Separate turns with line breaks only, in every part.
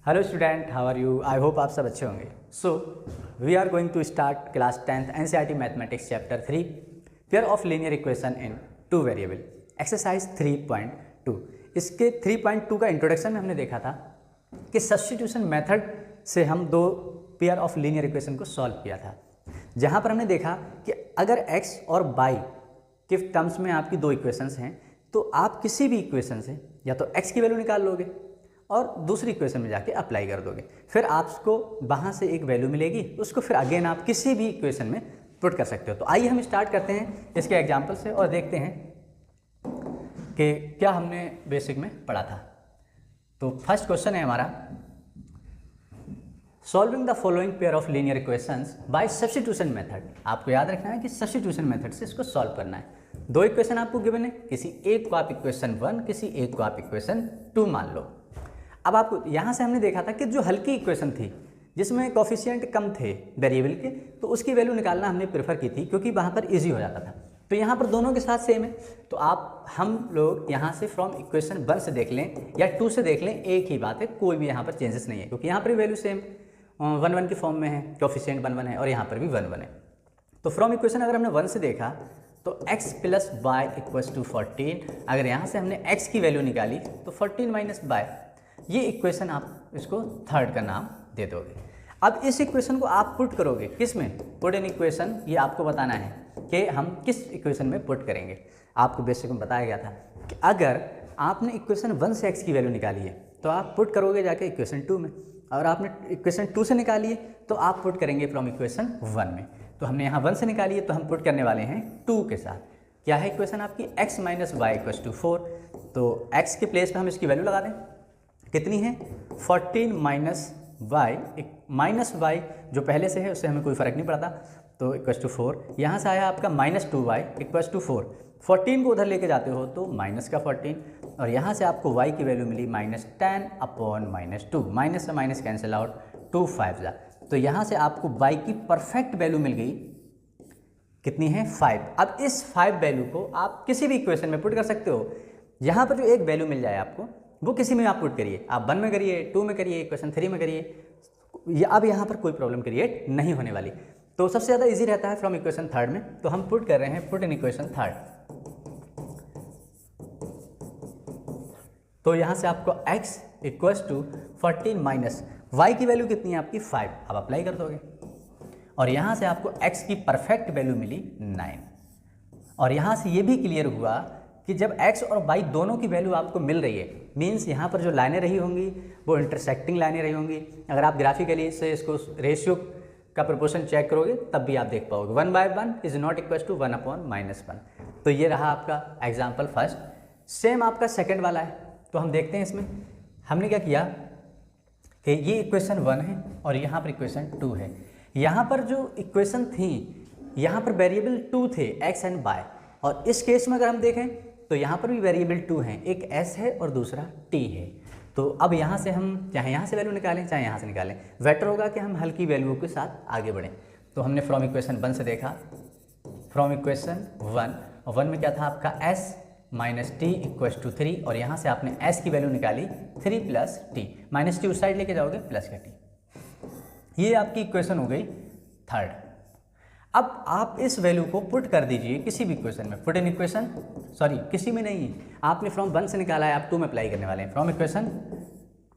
Hello student, how are you? I hope आप सब अच्छे होंगे। So we are going to start class 10th NCERT mathematics chapter 3 pair of linear equation in two variable exercise 3.2। इसके 3.2 का introduction में हमने देखा था कि सब्स्टिट्यूशन मेथड से हम दो पेयर ऑफ लीनियर इक्वेशन को सॉल्व किया था, जहाँ पर हमने देखा कि अगर x और y के टर्म्स में आपकी दो इक्वेशंस हैं तो आप किसी भी इक्वेशन से या तो x की वैल्यू निकाल लोगे और दूसरी इक्वेशन में जाके अप्लाई कर दोगे, फिर आपको वहाँ से एक वैल्यू मिलेगी, उसको फिर अगेन आप किसी भी इक्वेशन में पुट कर सकते हो। तो आइए हम स्टार्ट करते हैं इसके एग्जांपल से और देखते हैं कि क्या हमने बेसिक में पढ़ा था। तो फर्स्ट क्वेश्चन है हमारा, solving the following pair of linear equations bye substitution method. आपको याद रखना है कि सब्स्टिट्यूशन मेथड से इसको सॉल्व करना है। दो इक्वेशन आपको गिवन है, किसी एक को आप इक्वेशन 1, किसी एक को आप इक्वेशन 2 मान लो। अब आपको यहाँ से हमने देखा था कि जो हल्की इक्वेशन थी जिसमें कोफिशिएंट कम थे वेरिएबल के, तो उसकी वैल्यू निकालना हमने प्रेफर की थी क्योंकि वहाँ पर इजी हो जाता था। तो यहाँ पर दोनों के साथ सेम है, तो हम लोग यहाँ से फ्रॉम इक्वेशन 1 से देख लें या 2 से देख लें, एक ही बात है, कोई भी यहाँ पर चेंजेस नहीं है क्योंकि यहाँ पर भी वैल्यू सेम 1 की फॉर्म में है, कोफिशिएंट 1 है और यहाँ पर भी 1 है। तो फ्रॉम इक्वेशन अगर हमने 1 से देखा तो x plus y equals to 14। अगर यहाँ से हमने x की वैल्यू निकाली तो 14 माइनस वाई, ये इक्वेशन आप इसको थर्ड का नाम दे दोगे। अब इस इक्वेशन को आप पुट करोगे किस में? पुट इन इक्वेशन, ये आपको बताना है कि हम किस इक्वेशन में पुट करेंगे। आपको बेसिक में बताया गया था कि अगर आपने इक्वेशन 1 से x की वैल्यू निकाली है तो आप पुट करोगे जाके इक्वेशन 2 में, और आपने इक्वेशन 2 से निकाली है तो आप पुट करेंगे फ्रॉम इक्वेशन 1 में। तो हमने यहाँ 1 से निकाली है तो हम पुट करने वाले हैं 2 के साथ। क्या है इक्वेशन आपकी? x minus y equals to 4। तो x के प्लेस पे हम इसकी वैल्यू लगा दें, कितनी है? 14 माइनस वाई जो पहले से है उससे हमें कोई फ़र्क नहीं पड़ता, तो इक्वल्स टू 4। यहाँ से आया आपका माइनस 2y इक्वल्स टू 4। 14 को उधर लेके जाते हो तो माइनस का 14, और यहाँ से आपको y की वैल्यू मिली माइनस 10 अपॉन माइनस 2। माइनस से माइनस कैंसिल आउट, 2 5 जा, तो यहाँ से आपको y की परफेक्ट वैल्यू मिल गई, कितनी है? 5। अब इस 5 वैल्यू को आप किसी भी इक्वेशन में पुट कर सकते हो। यहाँ पर जो एक वैल्यू मिल जाए आपको, वो किसी में आप पुट करिए, आप 1 में करिए, 2 में करिए, इक्वेशन 3 में करिए, अब यहाँ पर कोई प्रॉब्लम क्रिएट नहीं होने वाली। तो सबसे ज़्यादा इजी रहता है फ्रॉम इक्वेशन 3 में, तो हम पुट कर रहे हैं पुट इन इक्वेशन 3। तो यहाँ से आपको x equals to 14 minus y की वैल्यू कितनी है आपकी? 5। अब अप्लाई कर दोगे और यहाँ से आपको x की परफेक्ट वैल्यू मिली 9। और यहाँ से ये भी क्लियर हुआ कि जब x और y दोनों की वैल्यू आपको मिल रही है, मीन्स यहाँ पर जो लाइनें रही होंगी वो इंटरसेक्टिंग लाइनें रही होंगी। अगर आप ग्राफिकली से इसको रेशियो का प्रोपोर्शन चेक करोगे तब भी आप देख पाओगे 1/1 is not equal to 1 upon minus 1। तो ये रहा आपका एग्जाम्पल फर्स्ट। सेम आपका सेकेंड वाला है, तो हम देखते हैं इसमें हमने क्या किया कि ये इक्वेशन 1 है और यहाँ पर इक्वेशन 2 है। यहाँ पर जो इक्वेशन थी यहाँ पर वेरिएबल 2 थे, x एंड y, और इस केस में अगर हम देखें तो यहाँ पर भी वेरिएबल 2 हैं, एक s है और दूसरा t है। तो अब यहाँ से हम चाहे यहाँ से वैल्यू निकालें चाहे यहाँ से निकालें, बेटर होगा कि हम हल्की वैल्यू के साथ आगे बढ़ें। तो हमने फ्रॉम इक्वेशन 1 से देखा, फ्रॉम इक्वेशन 1, और 1 में क्या था आपका s minus t equals to 3, और यहाँ से आपने s की वैल्यू निकाली 3 प्लस टी, माइनस टी उस साइड लेके जाओगे प्लस का टी। ये आपकी इक्वेशन हो गई 3rd। अब आप इस वैल्यू को पुट कर दीजिए किसी भी इक्वेशन में, पुट इन इक्वेशन, सॉरी किसी में नहीं, आपने फ्रॉम 1 से निकाला है, आप 2 में अप्लाई करने वाले हैं। From equation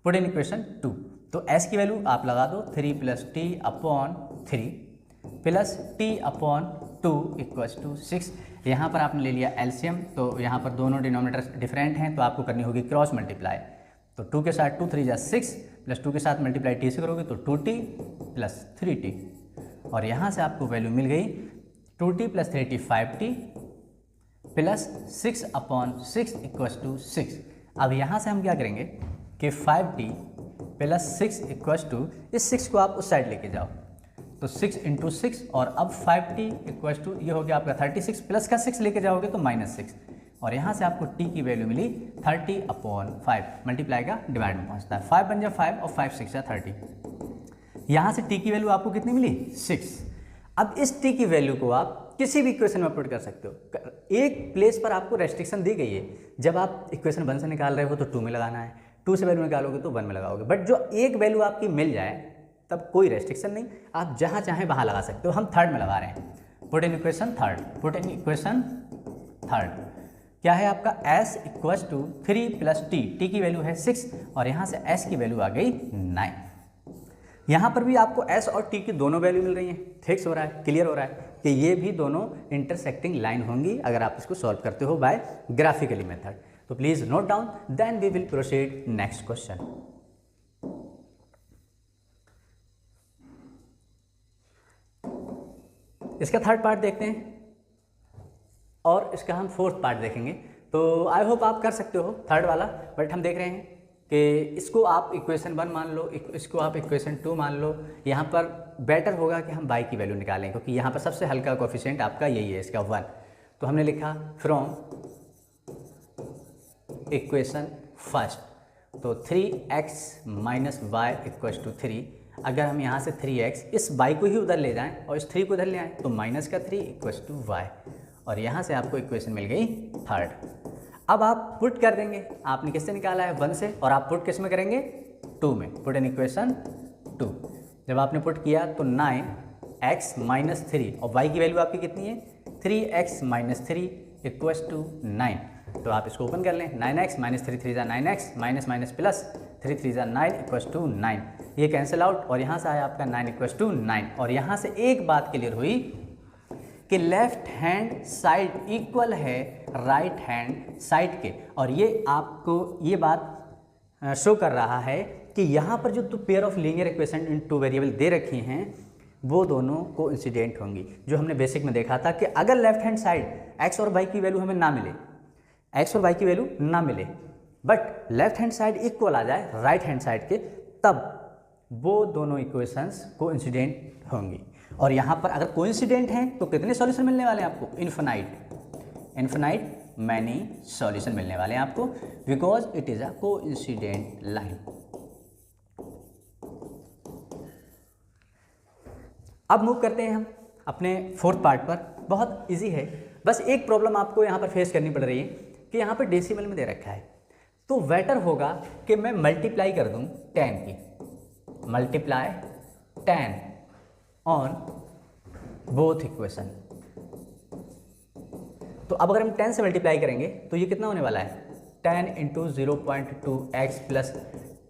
put in equation 2, तो s की वैल्यू आप लगा दो 3 plus t upon 3 plus t upon 2 equals to 6। यहाँ पर आपने ले लिया एलसीएम, तो यहाँ पर दोनों डिनोमिनेटर्स डिफरेंट हैं तो आपको करनी होगी क्रॉस मल्टीप्लाई। तो 2 के साथ 2 3 जा 6 प्लस 2 के साथ मल्टीप्लाई टी से करोगे तो 2t प्लस 3t, और यहाँ से आपको वैल्यू मिल गई 2t plus 3t 5t plus 6 upon 6 equals to 6। अब यहाँ से हम क्या करेंगे कि 5t प्लस 6 इक्वल्स टू, इस 6 को आप उस साइड लेके जाओ तो 6 इंटू 6, और अब 5t इक्वल्स टू ये हो गया आपका 36, प्लस का 6 लेके जाओगे तो माइनस 6, और यहाँ से आपको t की वैल्यू मिली 30 अपॉन 5, मल्टीप्लाई का डिवाइड में पहुँचता है, 5 बन जा 5 और 5 6 जा 30। यहाँ से t की वैल्यू आपको कितनी मिली? 6। अब इस t की वैल्यू को आप किसी भी इक्वेशन में पुट कर सकते हो। एक प्लेस पर आपको रेस्ट्रिक्शन दी गई है, जब आप इक्वेशन 1 से निकाल रहे हो तो 2 में लगाना है, 2 से वैल्यू निकालोगे तो 1 में लगाओगे, बट जो एक वैल्यू आपकी मिल जाए तब कोई रेस्ट्रिक्शन नहीं, आप जहाँ चाहें वहाँ लगा सकते हो। हम थर्ड में लगा रहे हैं, put in equation third, put in equation third क्या है आपका s equals to 3 plus t की वैल्यू है 6 और यहाँ से s की वैल्यू आ गई 9। यहाँ पर भी आपको s और t की दोनों वैल्यू मिल रही हैं, फिक्स हो रहा है, क्लियर हो रहा है कि ये भी दोनों इंटरसेक्टिंग लाइन होंगी अगर आप इसको सॉल्व करते हो बाय ग्राफिकली मेथड। तो please note down, then we will proceed next question. इसका थर्ड पार्ट देखते हैं और इसका हम फोर्थ पार्ट देखेंगे। तो आई होप आप कर सकते हो थर्ड वाला, बट हम देख रहे हैं कि इसको आप इक्वेशन 1 मान लो, इसको आप इक्वेशन 2 मान लो। यहाँ पर बेटर होगा कि हम y की वैल्यू निकालें क्योंकि यहाँ पर सबसे हल्का कोफिशिएंट आपका यही है, इसका 1। तो हमने लिखा फ्रॉम इक्वेशन फर्स्ट, तो 3x minus y equals to 3। अगर हम यहाँ से 3x इस y को ही उधर ले जाएं और इस 3 को उधर ले आएँ तो माइनस का 3 इक्वल्स टू वाई, और यहाँ से आपको इक्वेशन मिल गई थर्ड। अब आप पुट कर देंगे, आपने किससे निकाला है 1 से, और आप पुट किस में करेंगे 2 में, पुट इन इक्वेशन 2। जब आपने पुट किया तो 9x माइनस 3 और y की वैल्यू आपकी कितनी है 3x माइनस 3 इक्वल्स टू 9। तो आप इसको ओपन कर लें, 9x minus 3 3 9x minus minus plus 3 3 9 equals to 9। ये कैंसिल आउट और यहाँ से आया आपका 9 इक्वल्स टू 9। और यहाँ से एक बात क्लियर हुई कि लेफ्ट हैंड साइड इक्वल है राइट हैंड साइड के, और ये आपको ये बात शो कर रहा है कि यहाँ पर जो दो pair of linear equation in two variable दे रखी हैं वो दोनों कोइंसिडेंट होंगी। जो हमने बेसिक में देखा था कि अगर लेफ्ट हैंड साइड x और y की वैल्यू हमें ना मिले, x और y की वैल्यू ना मिले, but left hand side equal आ जाए राइट हैंड साइड के, तब वो दोनों इक्वेशंस कोइंसिडेंट होंगी। और यहाँ पर अगर कोइंसिडेंट हैं तो कितने सॉल्यूशन मिलने वाले हैं आपको, इन्फिनाइट मैनी सॉल्यूशन मिलने वाले हैं आपको, because it is a coincident line. अब मूव करते हैं हम अपने फोर्थ पार्ट पर। बहुत इजी है, बस एक प्रॉब्लम आपको यहाँ पर फेस करनी पड़ रही है कि यहाँ पर डेसिमल में दे रखा है, तो बेटर होगा कि मैं मल्टीप्लाई कर दूँ 10 की, मल्टीप्लाई 10 ऑन बोथ इक्वेशन। तो अब अगर हम 10 से मल्टीप्लाई करेंगे तो ये कितना होने वाला है 10 into 0.2x plus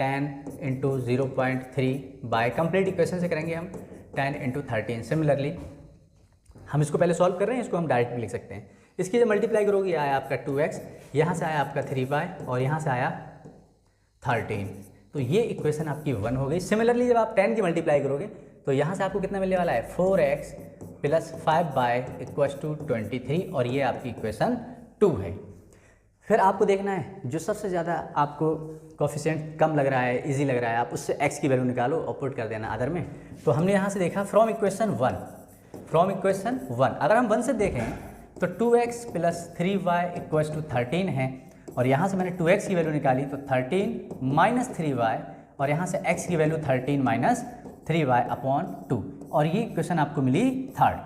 10 into 0.3 by complete equation से करेंगे हम 10 इंटू 13। सिमिलरली हम इसको पहले सॉल्व कर रहे हैं, इसको हम डायरेक्ट भी लिख सकते हैं। इसकी जब मल्टीप्लाई करोगे ये आया आपका 2x, यहाँ से आया आपका 3y और यहाँ से आया 13, तो ये इक्वेशन आपकी 1 हो गई। सिमिलरली जब आप 10 की मल्टीप्लाई करोगे तो यहाँ से आपको कितना मिलने वाला है 4x plus 5y equals to 23, और ये आपकी इक्वेशन 2 है। फिर आपको देखना है जो सबसे ज़्यादा आपको कोफिशिएंट कम लग रहा है, इजी लग रहा है, आप उससे x की वैल्यू निकालो और पुट कर देना अदर में। तो हमने यहाँ से देखा फ्रॉम इक्वेशन 1, फ्रॉम इक्वेशन 1 अगर हम 1 से देखें तो 2x plus 3y equals to 13 है, और यहाँ से मैंने 2x की वैल्यू निकाली तो 13 माइनस 3y, और यहाँ से x की वैल्यू 13 माइनस 3y अपॉन 2, और ये इक्वेशन आपको मिली थर्ड।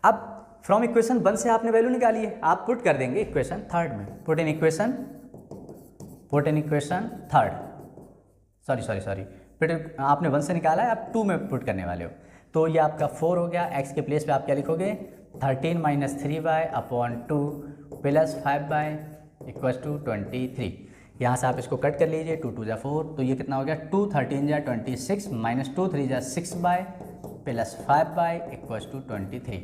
अब फ्रॉम इक्वेशन 1 से आपने वैल्यू निकाली है, आप पुट कर देंगे इक्वेशन थर्ड में, put in equation third, sorry आपने 1 से निकाला है, आप 2 में पुट करने वाले हो। तो ये आपका 4 हो गया, x के प्लेस पे आप क्या लिखोगे 13 minus 3y upon 2 plus 5y equals to 23। यहाँ से आप इसको कट कर लीजिए, 2 2 जा 4, तो ये कितना हो गया 2 13 जा 26 माइनस 2 3 जा 6y plus 5y equals to 23।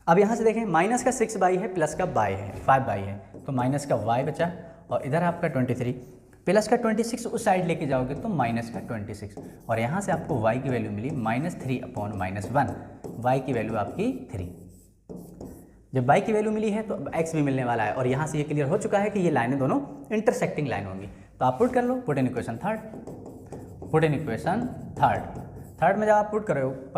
अब यहाँ से देखें माइनस का 6y है प्लस का y है 5y है, तो माइनस का y बचा, और इधर आपका 23 प्लस का 26 उस साइड लेके जाओगे तो माइनस का 26, और यहाँ से आपको y की वैल्यू मिली -3 अपॉन -1, y की वैल्यू आपकी 3। जब y की वैल्यू मिली है तो अब x भी मिलने वाला है, और यहाँ से ये क्लियर हो चुका है कि ये लाइनें दोनों इंटरसेक्टिंग लाइन होंगी। तो आप पुट कर लो, put in equation third, put in equation third में जब आप पुट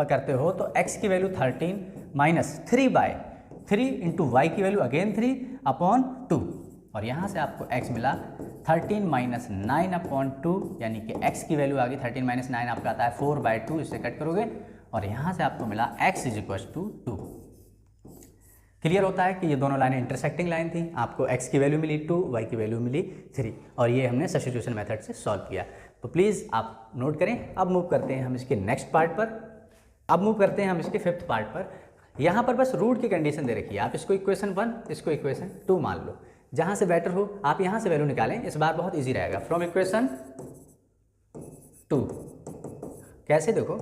करते हो तो x की वैल्यू 13 माइनस 3 इंटू वाई की वैल्यू अगेन 3 अपॉन 2, और यहाँ से आपको x मिला 13 माइनस 9 अपॉन 2, यानी कि x की वैल्यू आ गई 13 माइनस 9 आपका आता है 4/2, इससे कट करोगे और यहाँ से आपको मिला x is equal to 2। Clear होता है कि ये दोनों लाइनें इंटरसेक्टिंग लाइन थी, आपको x की वैल्यू मिली 2, y की वैल्यू मिली 3 और ये हमने सब्स्टिट्यूशन मेथड से सॉल्व किया। तो प्लीज़ आप नोट करें। अब मूव करते हैं हम इसके नेक्स्ट पार्ट पर। अब मूव करते हैं हम इसके फिफ्थ पार्ट पर। यहाँ पर बस रूट की कंडीशन दे रखी है, आप इसको इक्वेशन 1, इसको इक्वेशन 2 मान लो। जहाँ से बेटर हो आप यहाँ से वैल्यू निकालें, इस बार बहुत ईजी रहेगा। फ्रॉम इक्वेशन 2 कैसे देखो,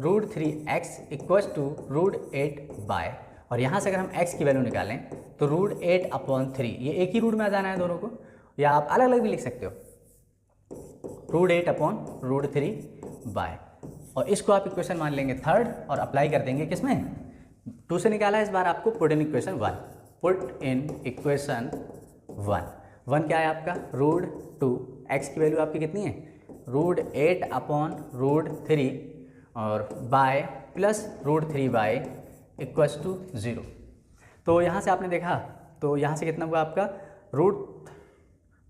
√3x इक्वल्स टू √8y और यहाँ से अगर हम x की वैल्यू निकालें तो √8/3, ये एक ही रूट में आ जाना है दोनों को, या आप अलग अलग भी लिख सकते हो, √8/√3y और इसको आप इक्वेशन मान लेंगे थर्ड और अप्लाई कर देंगे किसमें, 2 से निकाला है इस बार आपको, put in equation 1। Put in equation 1 क्या है आपका, √2, x की वैल्यू आपकी कितनी है, √8/√3 और bye plus √3y equals to 0। तो यहाँ से आपने देखा तो यहाँ से कितना हुआ आपका,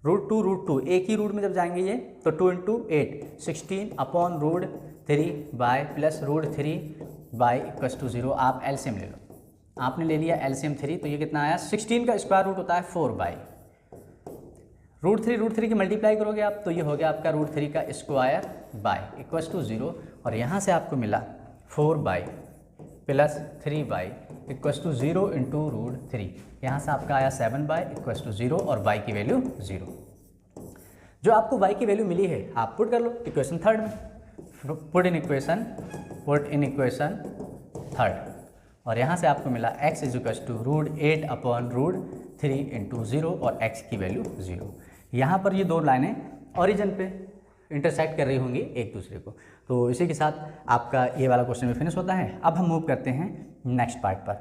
√2 एक ही रूट में जब जाएंगे ये तो 2 × 8 16/√3y plus √3y equals to 0। आप एलसीएम ले लो, आपने ले लिया एलसीएम 3 तो ये कितना आया, 16 का स्क्वायर रूट होता है 4y, √3 की मल्टीप्लाई करोगे आप तो ये हो गया आपका √3 का स्क्वायर बाय इक्वल्स टू 0 और यहाँ से आपको मिला 4y plus 3y equals to 0 × √3, यहाँ से आपका आया 7y इक्वल्स टू 0 और y की वैल्यू 0। जो आपको y की वैल्यू मिली है आप पुट कर लो इक्वेशन थर्ड में, पुट इन इक्वेशन थर्ड और यहाँ से आपको मिला x इक्वल्स टू √8/√3 × 0 और x की वैल्यू 0। यहाँ पर ये दो लाइनें ओरिजिन पे इंटरसेक्ट कर रही होंगी एक दूसरे को। तो इसी के साथ आपका ये वाला क्वेश्चन भी फिनिश होता है। अब हम मूव करते हैं नेक्स्ट पार्ट पर।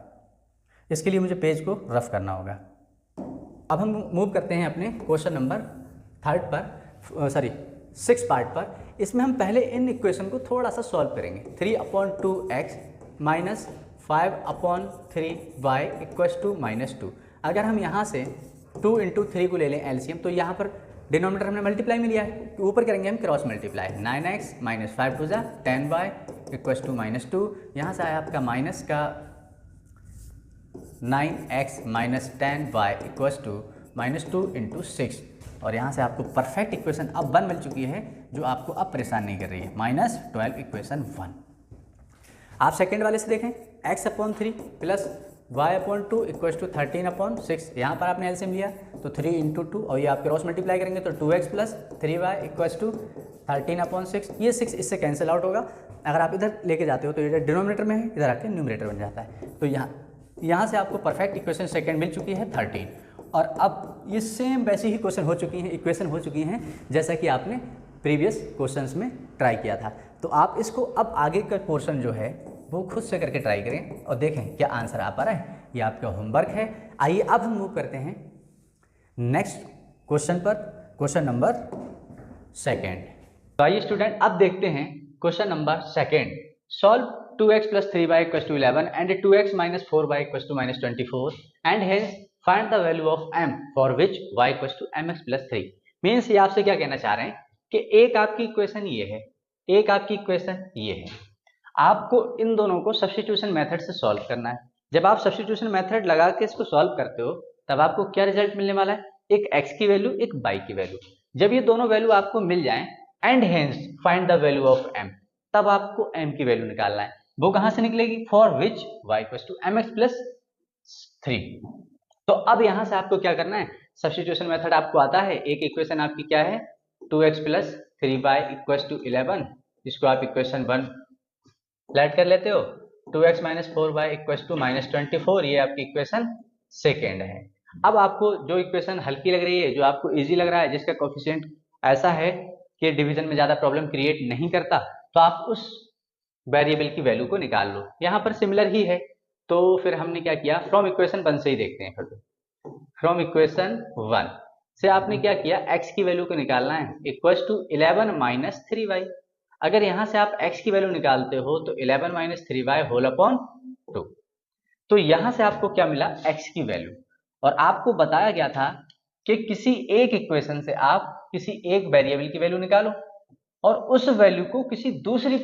इसके लिए मुझे पेज को रफ करना होगा। अब हम मूव करते हैं अपने क्वेश्चन नंबर सिक्स पार्ट पर। इसमें हम पहले इन इक्वेशन को थोड़ा सा सॉल्व करेंगे। 3/2x minus 5/3y equals to -2। अगर हम यहाँ से 2 × 3 को ले लें एलसीएम तो यहाँ पर डिनोमिनेटर हमने मल्टीप्लाई में लिया है, ऊपर करेंगे हम cross multiply, 9x minus 5 2 10y equals to -2। यहाँ से आया आपका माइनस का 9x minus 10y equals to -2 × 6 और यहाँ से आपको परफेक्ट इक्वेशन अब 1 मिल चुकी है जो आपको अब परेशान नहीं कर रही है, -12 इक्वेशन 1। आप सेकेंड वाले से देखें, x/3 plus y/2 equals to 13/6। यहाँ पर आपने एलसीएम लिया तो 3 × 2 और ये आप क्रॉस मल्टीप्लाई करेंगे तो 2x plus 3y equals to 13/6। ये 6 इससे कैंसिल आउट होगा। अगर आप इधर लेके जाते हो तो इधर डिनोमिनेटर में है, इधर आके न्यूमरेटर बन जाता है। तो यहाँ से आपको परफेक्ट इक्वेशन सेकेंड मिल चुकी है 13 और अब ये सेम वैसी ही इक्वेशन हो चुकी हैं जैसा कि आपने प्रीवियस क्वेश्चंस में ट्राई किया था। तो आप इसको अब आगे का पोर्शन जो है वो खुद से करके ट्राई करें और देखें क्या आंसर आ पा रहा है। ये आपका होमवर्क है। आइए अब हम मूव करते हैं नेक्स्ट क्वेश्चन पर, क्वेश्चन नंबर सेकेंड। तो आइए स्टूडेंट अब देखते हैं question number second. Solve 2x plus 3y equals to 11 and 2x minus 4y equals to -24 and hence find the value of m for which y equals to mx plus 3। Means ये आपसे क्या कहना चाह रहे हैं कि एक आपकी इक्वेशन ये है, एक आपकी इक्वेशन ये है। आपको इन दोनों को सब्स्टिट्यूशन मेथड से सॉल्व करना है। जब आप सब्स्टिट्यूशन मेथड लगा के इसको सॉल्व करते हो तब आपको क्या रिजल्ट मिलने वाला है, एक x की वैल्यू एक y की वैल्यू। जब ये दोनों वैल्यू आपको मिल जाएं and hence find the value of m, तब आपको m की वैल्यू निकालना है। वो कहां से निकलेगी, for which y equals to mx plus 3। तो अब यहां से आपको क्या करना है, सब्स्टिट्यूशन मेथड आपको आता है। एक इक्वेशन आपकी क्या है 2x plus 3y equals to 11, इसको आप इक्वेशन 1 ऐड कर लेते हो। 2x minus 4y equals to -24, ये आपकी इक्वेशन सेकेंड है। अब आपको जो इक्वेशन हल्की लग रही है, जो आपको इजी लग रहा है, जिसका कोफिशिएंट ऐसा है कि डिवीजन में ज़्यादा प्रॉब्लम क्रिएट नहीं करता, तो आप उस वेरिएबल की वैल्यू को निकाल लो। यहाँ पर सिमिलर ही है तो फिर हमने क्या किया, फ्रॉम इक्वेशन 1 से ही देखते हैं। फिर फ्रॉम इक्वेशन 1 से आपने क्या किया, x की वैल्यू को निकालना है इक्वल्स टू 11 माइनस 3y। अगर यहाँ से आप x की वैल्यू निकालते हो तो 11 माइनस 3y होल अपॉन 2। तो यहाँ से आपको क्या मिला, x की वैल्यू। और आपको बताया गया था कि किसी एक इक्वेशन से आप किसी एक वेरिएबल की वैल्यू निकालो और उस वैल्यू को किसी दूसरी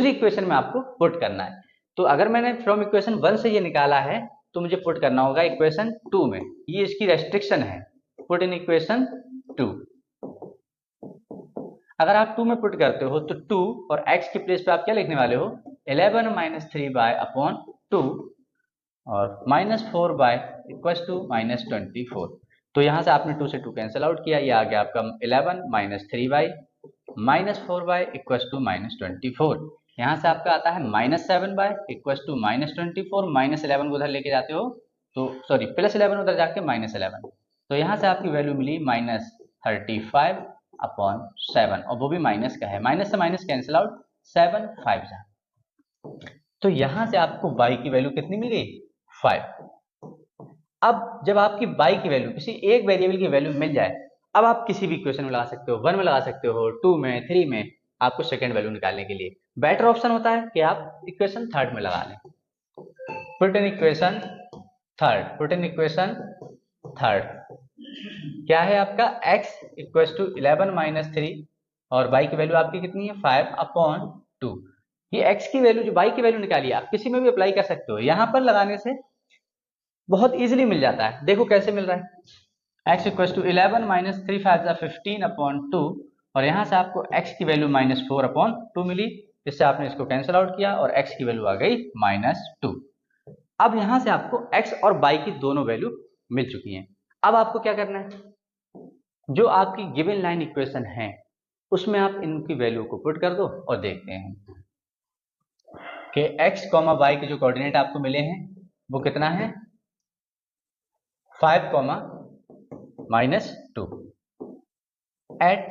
इक्वेशन में आपको पुट करना है। तो अगर मैंने फ्रॉम इक्वेशन 1 से ये निकाला है तो मुझे पुट करना होगा इक्वेशन 2 में, ये इसकी रेस्ट्रिक्शन है, पुट इन इक्वेशन 2। अगर आप 2 में पुट करते हो तो 2 और x की प्लेस पे आप क्या लिखने वाले हो, 11 माइनस 3/(2) और -4 बाय इक्वल टू -24। तो यहाँ से आपने 2 से 2 कैंसिल आउट किया, ये आ गया आपका 11 माइनस 3/(4) बाय इक्वल टू -24। यहाँ से आपका आता है -7 बाय इक्वल टू -24, -11 को उधर लेके जाते हो तो सॉरी +11 उधर जाके -11, तो यहाँ से आपकी वैल्यू मिली -35/7, और वो भी माइनस का है, माइनस से माइनस कैंसिल आउट, 7 5 जा। तो यहाँ से आपको y की वैल्यू कितनी मिल गई, 5। अब जब आपकी y की वैल्यू किसी एक वेरिएबल की वैल्यू मिल जाए, अब आप किसी भी इक्वेशन में लगा सकते हो, 1 में लगा सकते हो, 2 में, 3 में, आपको सेकेंड वैल्यू निकालने के लिए बेटर ऑप्शन होता है कि आप इक्वेशन थर्ड में लगा लें। Put in equation third, put in equation third क्या है आपका x इक्वल टू 11 माइनस 3 और y की वैल्यू आपकी कितनी है, 5/2। ये x की वैल्यू, जो y की वैल्यू निकाली आप किसी में भी अप्लाई कर सकते हो, यहां पर लगाने से बहुत इजीली मिल जाता है। देखो कैसे मिल रहा है, x इक्वल टू 11 माइनस 3 15/2 और यहाँ से आपको x की वैल्यू -4/2 मिली, इससे आपने इसको कैंसिल आउट किया और x की वैल्यू आ गई -2। अब यहाँ से आपको x और y की दोनों वैल्यू मिल चुकी हैं। अब आपको क्या करना है, जो आपकी गिवन लाइन इक्वेशन है उसमें आप इनकी वैल्यू को पुट कर दो और देखते हैं कि x, y के जो कोऑर्डिनेट आपको मिले हैं वो कितना है, 5, -2 at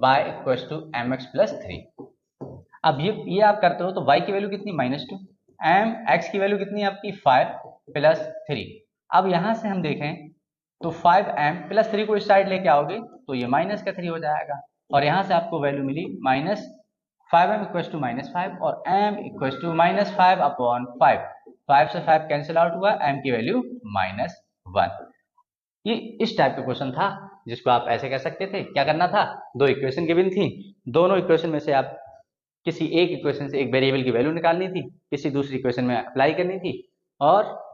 y equal to mx plus 3। अब ये आप करते हो तो y की वैल्यू कितनी, -2, x की वैल्यू कितनी है आपकी, 5 + 3। अब यहां से हम देखें तो 5m + 3 को इस साइड लेके आओगे तो ये -3 हो जाएगा और यहाँ से आपको value milli -5m equal to -5 और m इक्वल टू -5/5। 5 से 5 कैंसिल आउट हुआ, m की वैल्यू -1। ये इस टाइप का क्वेश्चन था जिसको आप ऐसे कर सकते थे। क्या करना था, दो इक्वेशन गिवन थी, दोनों इक्वेशन में से आप किसी एक इक्वेशन से एक वेरिएबल की वैल्यू निकालनी थी, किसी दूसरी इक्वेशन में अप्लाई करनी थी और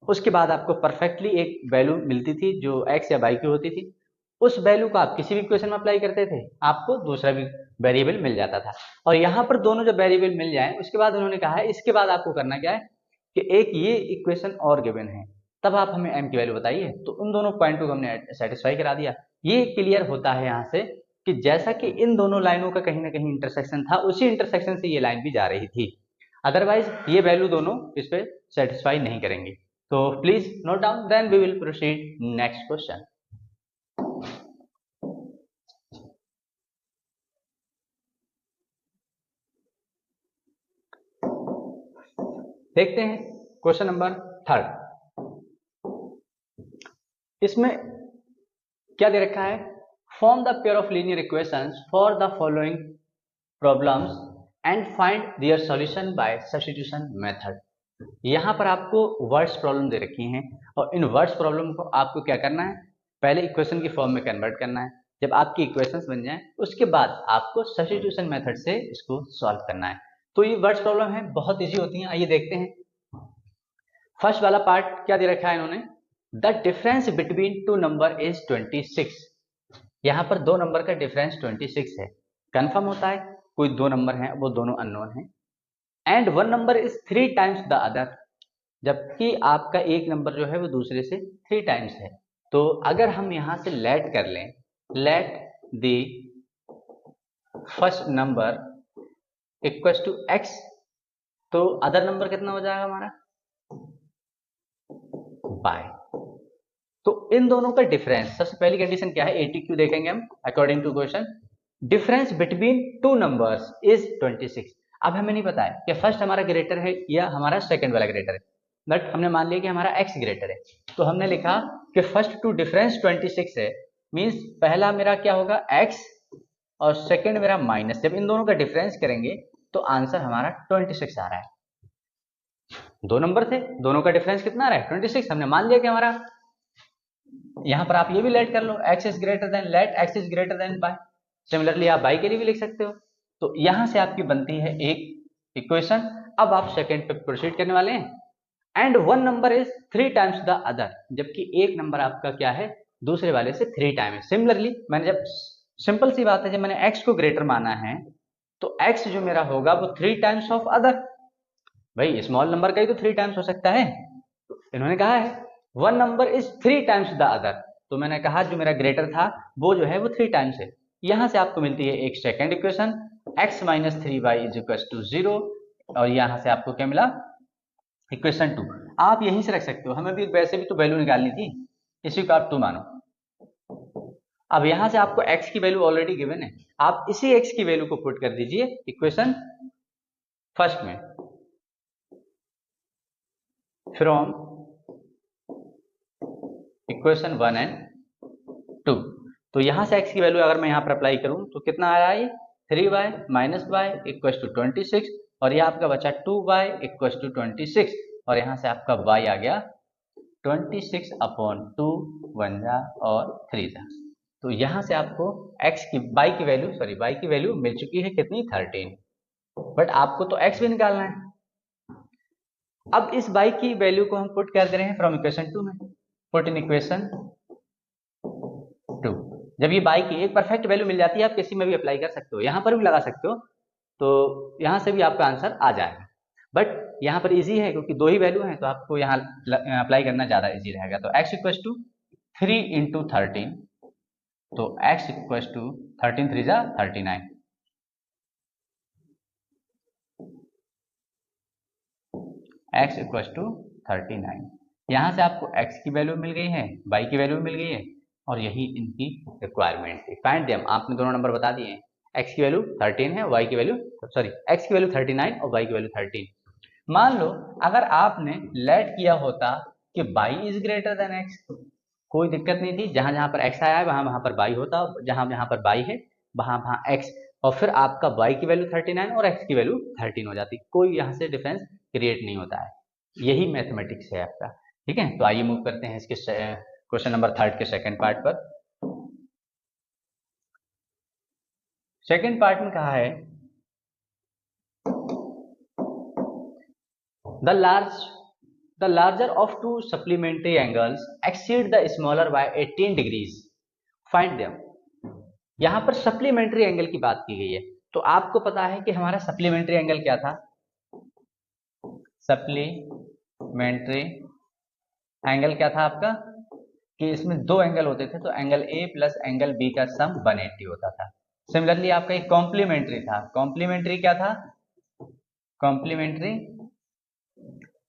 उसके बाद आपको परफेक्टली एक वैल्यू मिलती थी जो x या y की होती थी। उस वैल्यू को आप किसी भी इक्वेशन में अप्लाई करते थे, आपको दूसरा भी वेरिएबल मिल जाता था। और यहाँ पर दोनों जब वेरिएबल मिल जाए उसके बाद उन्होंने कहा है इसके बाद आपको करना क्या है कि एक ये इक्वेशन और गिवन है, तब आप हमें m की वैल्यू बताइए। तो उन दोनों पॉइंट को हमने सेटिस्फाई करा दिया। ये क्लियर होता है यहाँ से कि जैसा कि इन दोनों लाइनों का कहीं ना कहीं इंटरसेक्शन था, उसी इंटरसेक्शन से ये लाइन भी जा रही थी, अदरवाइज ये वैल्यू दोनों इस पे सेटिस्फाई नहीं करेंगी। तो please note down, then we will proceed next question. देखते हैं क्वेश्चन नंबर 3। इसमें क्या दे रखा है, form the pair of linear equations for the following problems and find their solution bye substitution method. यहाँ पर आपको वर्ड्स प्रॉब्लम दे रखी हैं और इन वर्ड्स प्रॉब्लम को आपको क्या करना है, पहले इक्वेशन की फॉर्म में कन्वर्ट करना है। जब आपकी इक्वेशंस बन जाएं उसके बाद आपको सब्स्टिट्यूशन मेथड से इसको सॉल्व करना है। तो ये वर्ड्स प्रॉब्लम है, बहुत इजी होती हैं। आइए देखते हैं। फर्स्ट वाला पार्ट क्या दे रखा है इन्होंने, the difference between to number is 26। यहाँ पर दो नंबर का डिफरेंस 26 है। कंफर्म होता है कोई दो नंबर हैं वो दोनों अननोन हैं। And one number is 3 times the other, जबकि आपका एक नंबर जो है वो दूसरे से 3 टाइम्स है। तो अगर हम यहां से लेट कर लें, let the first number equal to x, तो अदर नंबर कितना हो जाएगा हमारा, y। तो इन दोनों का डिफरेंस, सबसे पहली कंडीशन क्या है, ATQ देखेंगे हम according to question. Difference between two numbers is 26। अब हमें नहीं पता है कि फर्स्ट हमारा ग्रेटर है या हमारा सेकंड वाला ग्रेटर है, बट हमने मान लिया कि हमारा x ग्रेटर है। तो हमने लिखा कि फर्स्ट टू डिफरेंस 26 है, मींस पहला मेरा क्या होगा x और सेकंड मेरा माइनस। जब इन दोनों का डिफरेंस करेंगे तो आंसर हमारा 26 आ रहा है। दो नंबर थे, दोनों का डिफरेंस कितना आ रहा है, 26। हमने मान लिया कि हमारा, यहां पर आप ये भी लेट कर लो, x is greater than, let x is greater than y। Similarly आप y के लिए भी लिख सकते हो। तो यहां से आपकी बनती है एक इक्वेशन। अब आप सेकंड पे प्रोसीड करने वाले हैं। And one number is 3 times the other, जबकि एक नंबर आपका क्या है, दूसरे वाले से 3 टाइम है। सिमिलरली मैंने जब, सिंपल सी बात है, जब मैंने x को ग्रेटर माना है तो x जो मेरा होगा वो 3 टाइम्स ऑफ अदर। भाई स्मॉल नंबर का ही तो 3 टाइम्स हो सकता है। तो इन्होंने कहा है one number is 3 times the other, तो मैंने कहा जो मेरा ग्रेटर था वो जो है वो 3 टाइम्स है। यहां से आपको मिलती है एक second equation, x minus 3y is equal to 0, और यहां से आपको क्या मिला, इक्वेशन 2। आप यहीं से रख सकते हो, हमें भी वैसे भी तो वैल्यू निकालनी थी, इसी को आप 2 मानो। अब यहां से आपको x की वैल्यू ऑलरेडी गिवन है, आप इसी x की वैल्यू को पुट कर दीजिए इक्वेशन फर्स्ट में, फ्रॉम इक्वेशन 1 एंड 2। तो यहां से x की वैल्यू अगर मैं यहां पर अप्लाई करूं तो कितना आ रहा है, 3y minus y equal to 26, और यह आपका बचा 2y इक्वल टू 26, और यहां से आपका y आ गया 26/2 1 जा और 3 जा। तो यहां से आपको x की y की वैल्यू मिल चुकी है कितनी, 13। बट आपको तो x भी निकालना है। अब इस y की वैल्यू को हम पुट कर दे रहे हैं फ्रॉम इक्वेशन 2 में, पुट इन इक्वेशन 2। जब ये y की एक परफेक्ट वैल्यू मिल जाती है, आप किसी में भी अप्लाई कर सकते हो, यहां पर भी लगा सकते हो, तो यहां से भी आपका आंसर आ जाएगा। बट यहाँ पर इजी है क्योंकि 2 ही वैल्यू हैं, तो आपको यहाँ अप्लाई करना ज़्यादा इजी रहेगा। तो x इक्वल टू 3 इंटू 13, तो x इक्वल टू 13 3 जा 39, x इक्वल टू 39। यहाँ से आपको x की वैल्यू मिल गई है, y की वैल्यू मिल गई है, और यही इनकी रिक्वायरमेंट थी। फाइंड देम, आपने दोनों नंबर बता दिए हैं, x की वैल्यू 13 है, y की वैल्यू x की वैल्यू 39 और y की वैल्यू 13। मान लो अगर आपने लेट किया होता कि y is greater then x, कोई दिक्कत नहीं थी, जहां जहां पर x आया है वहां वहां पर y होता, जहां जहां पर y है वहां वहां x, और फिर आपका y की वैल्यू 39 और x की वैल्यू 13 हो जाती, कोई यहां से डिफरेंस क्रिएट नहीं होता है। यही मैथमेटिक्स है आपका। ठीक है, तो आइए मूव करते हैं इसके क्वेश्चन नंबर 3 के सेकंड पार्ट पर। सेकंड पार्ट में कहा है the larger of two supplementary angles exceed the smaller by 18 degrees, find them। यहां पर सप्लीमेंट्री एंगल की बात की गई है, तो आपको पता है कि हमारा सप्लीमेंट्री एंगल क्या था, सप्लीमेंट्री एंगल क्या था आपका, कि इसमें 2 एंगल होते थे, तो angle A plus angle B का सम 180 होता था। सिमिलरली आपका एक कॉम्प्लीमेंट्री था, कॉम्प्लीमेंट्री क्या था, कॉम्प्लीमेंट्री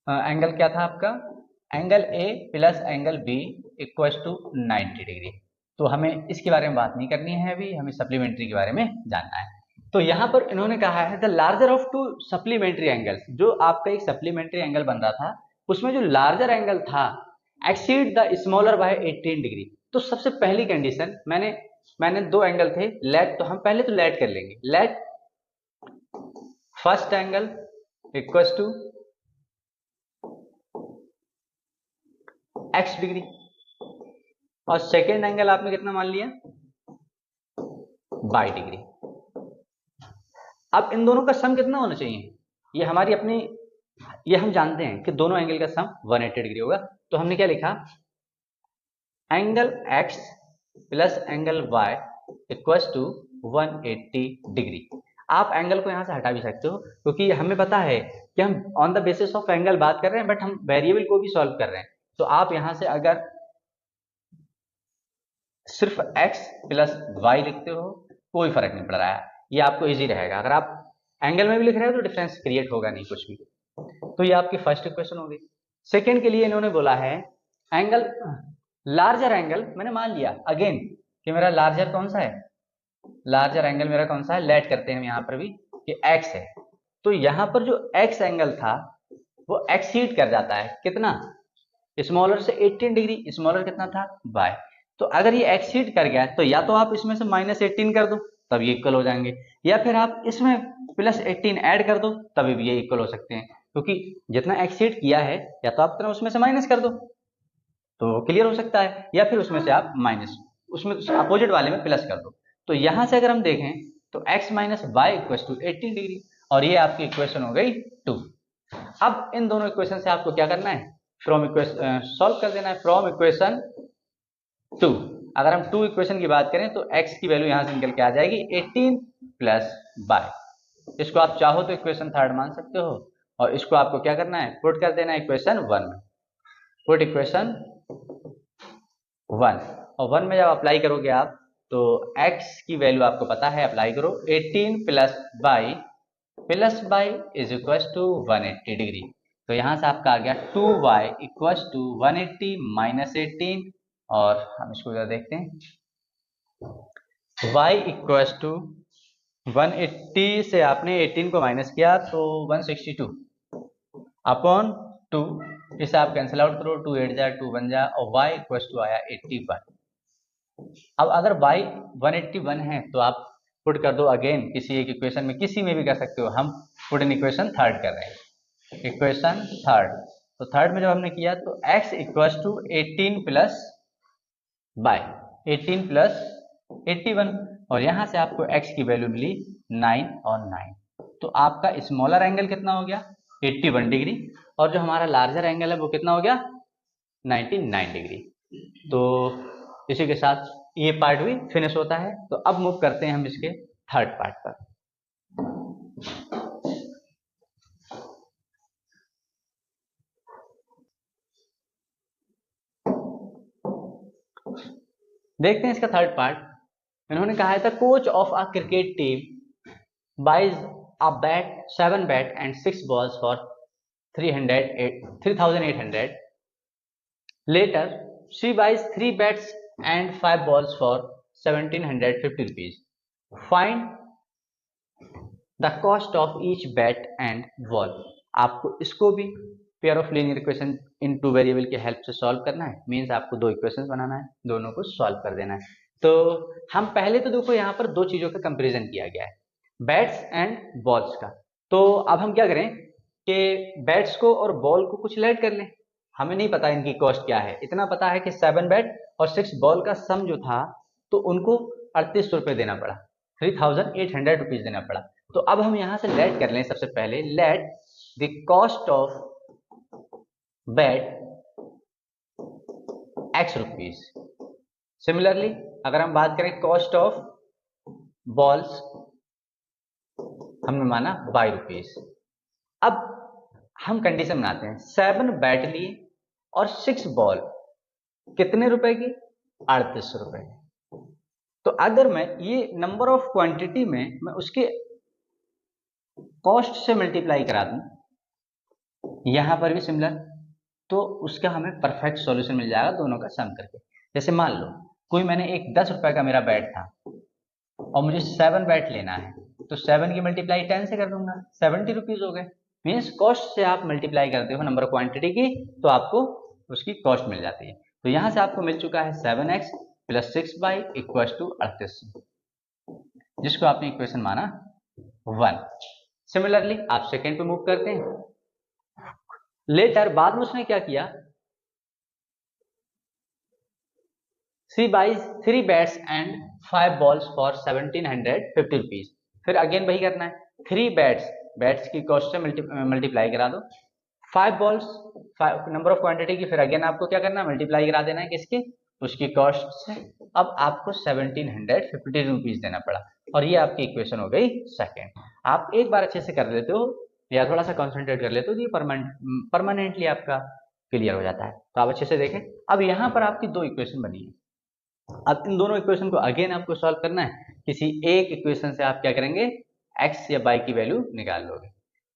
एंगल क्या था आपका, angle A plus angle B equal to 90 degree. तो हमें इसके बारे में बात नहीं करनी है अभी, हमें सप्लीमेंट्री के बारे में जानना है। तो यहाँ पर इन्होंने कहा है the larger of 2 supplementary angles, जो आपका एक सप्लीमेंट्री एंगल बन रहा था उसमें जो लार्जर एंगल था exceed the smaller by 18 degree. तो सबसे पहली कंडीशन, मैंने 2 एंगल थे लेट, तो हम पहले तो लेट कर लेंगे, let first angle equal to x degree, और सेकेंड एंगल आपने कितना मान लिया, y डिग्री। अब इन दोनों का सम कितना होना चाहिए, ये हमारी अपनी, ये हम जानते हैं कि दोनों एंगल का सम 180 डिग्री होगा। तो हमने क्या लिखा, angle x plus angle y equal to 180 degree. आप एंगल को यहां से हटा भी सकते हो, क्योंकि हमें पता है कि हम on the basis of angle बात कर रहे हैं, बट हम वेरिएबल को भी सॉल्व कर रहे हैं। तो आप यहां से अगर सिर्फ x प्लस y लिखते हो कोई फर्क नहीं पड़ रहा है, ये आपको इजी रहेगा। अगर आप एंगल में भी लिख रहे हो तो डिफरेंस क्रिएट होगा नहीं कुछ भी। तो ये आपकी फर्स्ट इक्वेशन होगी। सेकंड के लिए इन्होंने बोला है एंगल, लार्जर एंगल मैंने मान लिया अगेन कि मेरा लार्जर कौन सा है, लार्जर एंगल मेरा कौन सा है, लेट करते हैं हम यहाँ पर भी कि x है। तो यहाँ पर जो x एंगल था वो एक्सीड कर जाता है कितना, स्मॉलर से 18 डिग्री, स्मॉलर कितना था y। तो अगर ये एक्सीड कर गया तो या तो आप इसमें से -18 कर दो तब ये इक्वल हो जाएंगे, या फिर आप इसमें +18 ऐड कर दो तभी भी ये इक्वल हो सकते हैं, क्योंकि जितना एक्सीड किया है या तो आप उतना उसमें से माइनस कर दो तो क्लियर हो सकता है, या फिर उसमें से आप माइनस, उसमें अपोजिट वाले में प्लस कर दो। तो यहां से अगर हम देखें तो x minus y equal to 18 degree, और ये आपकी इक्वेशन हो गई 2। अब इन दोनों इक्वेशन से आपको क्या करना है, फ्रॉम इक्वेशन सॉल्व कर देना है। फ्रॉम इक्वेशन 2, अगर हम 2 इक्वेशन की बात करें तो x की वैल्यू यहां से निकल के आ जाएगी 18 प्लस y। इसको आप चाहो तो इक्वेशन 3 मान सकते हो, और इसको आपको क्या करना है, पुट कर देना है इक्वेशन 1 में। पुट इक्वेशन 1, और 1 में जब अप्लाई करोगे आप तो x की वैल्यू आपको पता है, अप्लाई करो 18 plus y is equal to 180 degree. तो यहां से आपका आ गया 2y इक्वल टू 180 माइनस 18, और हम इसको जरा देखते हैं, y इक्वल टू 180 से आपने 18 को माइनस किया तो 162 अपॉन 2, इसे आप कैंसिल आउट करो, 2 8 जा 2 1 जा, और y इक्वल टू आया 81। अब अगर y 181 है तो आप पुट कर दो अगेन किसी एक इक्वेशन में, किसी में भी कर सकते हो, हम पुट इन इक्वेशन 3 कर रहे हैं, इक्वेशन 3। तो 3 में जब हमने किया तो x equal to 18 plus y 18 plus 81, और यहां से आपको x की वैल्यू मिली 9 और 9। तो आपका स्मॉलर एंगल कितना हो गया, 81 डिग्री, और जो हमारा लार्जर एंगल है वो कितना हो गया, 99 डिग्री। तो इसी के साथ ये पार्ट भी फिनिश होता है। तो अब मूव करते हैं हम इसके थर्ड पार्ट पर। देखते हैं इसका थर्ड पार्ट। इन्होंने कहा था coach of a cricket team buys a bat 7 bat and 6 balls for 3800। Later she buys 3 bats and 5 balls for 1750 rupees. Find the cost of each bat and ball. आपको इसको भी pair of linear equation in 2 variable की help से solve करना है। Means आपको 2 equations बनाना है, दोनों को सॉल्व कर देना है। तो हम पहले तो देखो यहाँ पर 2 चीजों का कंपैरिजन किया गया है, बैट्स एंड बॉल्स का। तो अब हम क्या करें कि बैट्स को और बॉल को कुछ ऐड कर लें। हमें नहीं पता इनकी कॉस्ट क्या है, इतना पता है कि 7 बैट और 6 बॉल का सम जो था तो उनको 3800 रुपये देना पड़ा, 3800 रुपीज देना पड़ा। तो अब हम यहां से लेट कर लें, सबसे पहले let the cost of bat x rupees. Similarly अगर हम बात करें कॉस्ट ऑफ बॉल्स, हमने माना y रुपीज। अब हम कंडीशन बनाते हैं, 7 बैट लिए और 6 बॉल कितने रुपए की, 3800 रुपए। तो अगर मैं ये नंबर ऑफ क्वांटिटी में मैं उसके कॉस्ट से मल्टीप्लाई करा दूं, यहां पर भी सिमिलर, तो उसका हमें परफेक्ट सॉल्यूशन मिल जाएगा दोनों का सम करके। जैसे मान लो कोई मैंने एक 10 रुपए का मेरा बैट था और मुझे 7 बैट लेना है, तो 7 की मल्टीप्लाई 10 से कर दूंगा, 70 रुपीज हो गए। मीन्स कॉस्ट से आप मल्टीप्लाई करते हो नंबर क्वांटिटी की तो आपको उसकी कॉस्ट मिल जाती है। तो यहां से आपको मिल चुका है 7x plus 6y equal to 3800, जिसको आपने इक्वेशन माना 1। सिमिलरली आप सेकेंड पे मूव करते हैं। लेटर बाद में उसने क्या किया, C buys 3 bats and 5 balls for 1750 rupees. फिर अगेन वही करना है, 3 बैट्स की कॉस्ट से मल्टीप्लाई करा दो, 5 बॉल्स नंबर ऑफ क्वांटिटी की, फिर अगेन आपको क्या करना है, मल्टीप्लाई करा देना है किसके, उसकी कॉस्ट से। अब आपको 1750 रुपीज देना पड़ा, और ये आपकी इक्वेशन हो गई सेकेंड। आप एक बार अच्छे से कर लेते हो या थोड़ा सा कॉन्सेंट्रेट कर लेते हो तो ये परमानेंटली आपका क्लियर हो जाता है। तो आप अच्छे से देखें, अब यहाँ पर आपकी 2 इक्वेशन बनी है। अब इन दोनों इक्वेशन को अगेन आपको सॉल्व करना है। किसी एक इक्वेशन से आप क्या करेंगे, x या y की वैल्यू निकाल लोगे।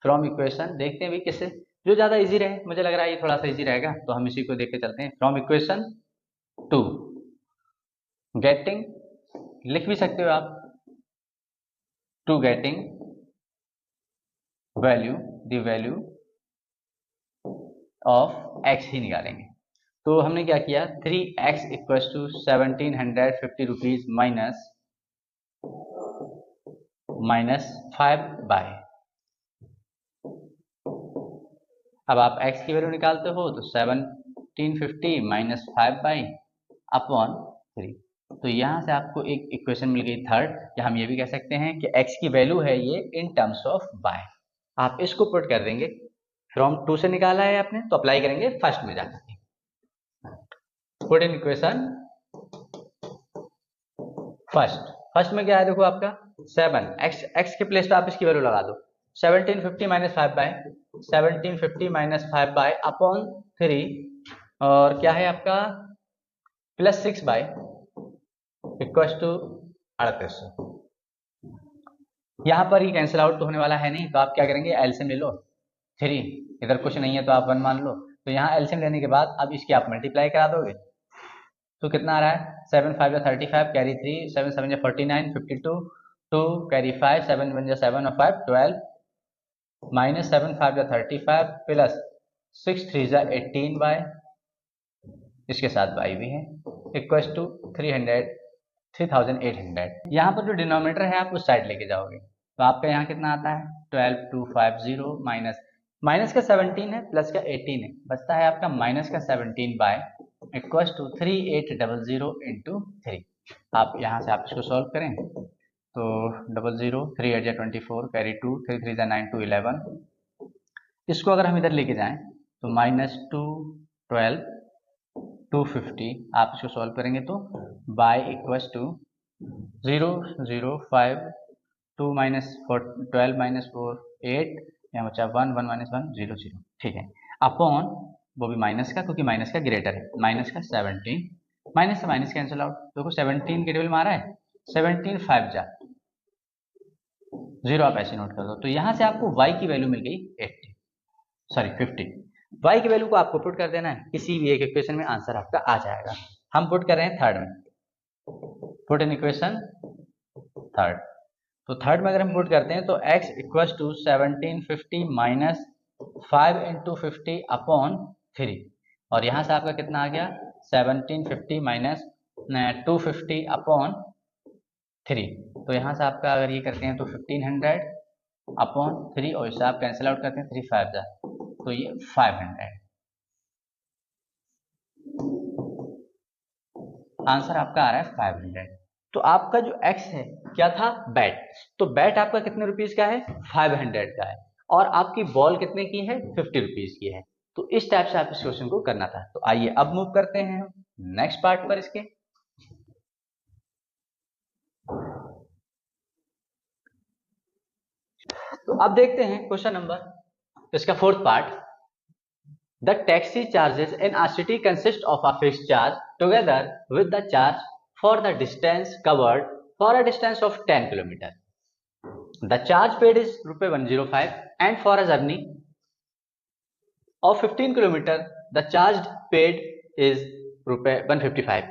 फ्रॉम इक्वेशन देखते हैं भी किससे, जो ज्यादा इजी रहे, मुझे लग रहा है ये थोड़ा सा इजी रहेगा, तो हम इसी को देख के चलते हैं। फ्रॉम इक्वेशन 2 गेटिंग, लिख भी सकते हो आप, to getting value, the value of x ही निकालेंगे। तो हमने क्या किया, 3x equal to 1750 rupees minus 5 y, अब आप x की वैल्यू निकालते हो तो 1750 माइनस 5 बाई अपॉन 3। तो यहां से आपको एक इक्वेशन मिल गई थर्ड, या हम ये भी कह सकते हैं कि x की वैल्यू है ये इन टर्म्स ऑफ y। आप इसको पुट कर देंगे फ्रॉम 2 से निकाला है आपने, तो अप्लाई करेंगे फर्स्ट में जाकर। पुट इन इक्वेशन फर्स्ट में क्या है देखो आपका 7, x के प्लेस पे आप इसकी वैल्यू लगा दो। 1750 माइनस 5 बाय अपॉन 3, और क्या है आपका प्लस 6 बाय इक्वल टू 3800। यहाँ पर ही कैंसिल आउट तो होने वाला है नहीं, तो आप क्या करेंगे एलसीएम ले लो 3, इधर कुछ नहीं है तो आप 1 मान लो। तो यहाँ एलसीएम लेने के बाद अब इसकी आप मल्टीप्लाई करा दोगे तो कितना आ रहा है 7 5 या 35 कैरी 3 7 7 या 49 52 2 कैरी 5 7 1 या 7 और 5 12 माइनस 7 5 या 35 प्लस 6 3 या 18 बाय इसके साथ बाई भी है इक्वल टू 3800। यहाँ पर जो डिनोमिनेटर है आप उस साइड लेके जाओगे तो आपका यहाँ कितना आता है 12250 माइनस का 17 है प्लस का 18 है, बचता है आपका माइनस का 17 बाय इक्वल टू 3800 इंटू 3। आप यहाँ से आप इसको सॉल्व करें तो 00 3 8 24 कैरी 2 3 3 9 2 11। इसको अगर हम इधर लेके जाएं तो -2 12 250 आप इसको सॉल्व करेंगे तो y equal to 0 0 5 2 minus 12 minus 4 8 यहाँ बचा 1 1 माइनस 1 0 0, ठीक है, अपॉन वो भी माइनस का क्योंकि माइनस का ग्रेटर है, माइनस का 17 माइनस से माइनस कैंसिल आउट, देखो 17 के टेबल में आ रहा है 17 5 जा 0 आप ऐसे नोट कर दो। तो यहाँ से आपको y की वैल्यू मिल गई 50। y की वैल्यू को आपको पुट कर देना है, किसी भी एक इक्वेशन में आंसर आपका आ जाएगा। हम पुट कर रहे हैं थर्ड में, पुट इन इक्वेशन थर्ड। तो थर्ड में अगर हम पुट करते हैं तो x equal to 1750 minus 5 into 50 upon 3, और यहाँ से आपका कितना आ गया 1750 माइनस 250 अपॉन 3। तो यहाँ से आपका अगर ये करते हैं तो 1500 अपॉन 3 और इससे आप कैंसिल आउट करते हैं 3 5 जा तो ये 500। आंसर आपका आ रहा है 500। तो आपका जो x है क्या था बैट, तो बैट आपका कितने रुपीज का है 500 का है, और आपकी बॉल कितने की है 50 रुपीज की है। तो इस टाइप से आप इस क्वेश्चन को करना था। तो आइए अब मूव करते हैं नेक्स्ट पार्ट पर इसके। तो अब देखते हैं क्वेश्चन नंबर इसका fourth part. The taxi charges in a city consist of a fixed charge together with the charge for the distance covered for a distance of 10 kilometre. The charge paid is ₹105 and for a journey of 15 kilometer the charge paid is ₹155.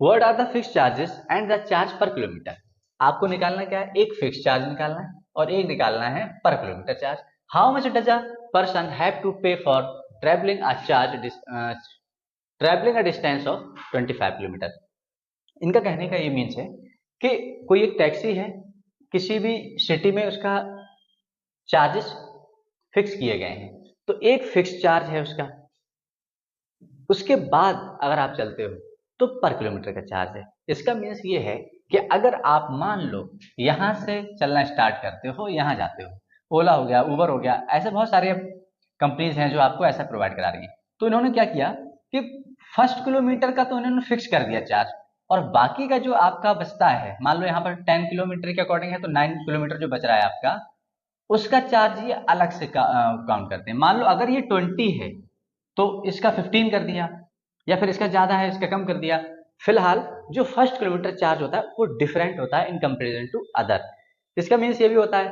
What are the fixed charges and the charge per kilometer? आपको निकालना क्या है, एक fix charge निकालना है और एक निकालना है पर kilometre charge. How much does a person have to pay for travelling a distance of 25 kilometre. इनका कहने का ये मीन्स है कि कोई एक टैक्सी है, किसी भी सिटी में उसका चार्जेस फिक्स किए गए हैं, तो एक फिक्स चार्ज है उसका, उसके बाद अगर आप चलते हो तो पर किलोमीटर का चार्ज है। इसका मीन्स ये है कि अगर आप मान लो यहाँ से चलना स्टार्ट करते हो, यहाँ जाते हो, ओला हो गया, उबर हो गया, ऐसे बहुत सारे कंपनीज हैं जो आपको ऐसा प्रोवाइड करा रही हैं। तो इन्होंने क्या किया कि फर्स्ट किलोमीटर का तो इन्होंने फिक्स कर दिया चार्ज, और बाकी का जो आपका बचता है, मान लो यहाँ पर 10 किलोमीटर के अकॉर्डिंग है तो 9 किलोमीटर जो बच रहा है आपका, उसका चार्ज ये अलग से काउंट करते हैं। मान लो अगर ये 20 है तो इसका 15 कर दिया, या फिर इसका ज्यादा है इसका कम कर दिया। फिलहाल जो फर्स्ट किलोमीटर चार्ज होता है वो डिफरेंट होता है इन कंपेरिजन टू अदर। इसका मीन्स ये भी होता है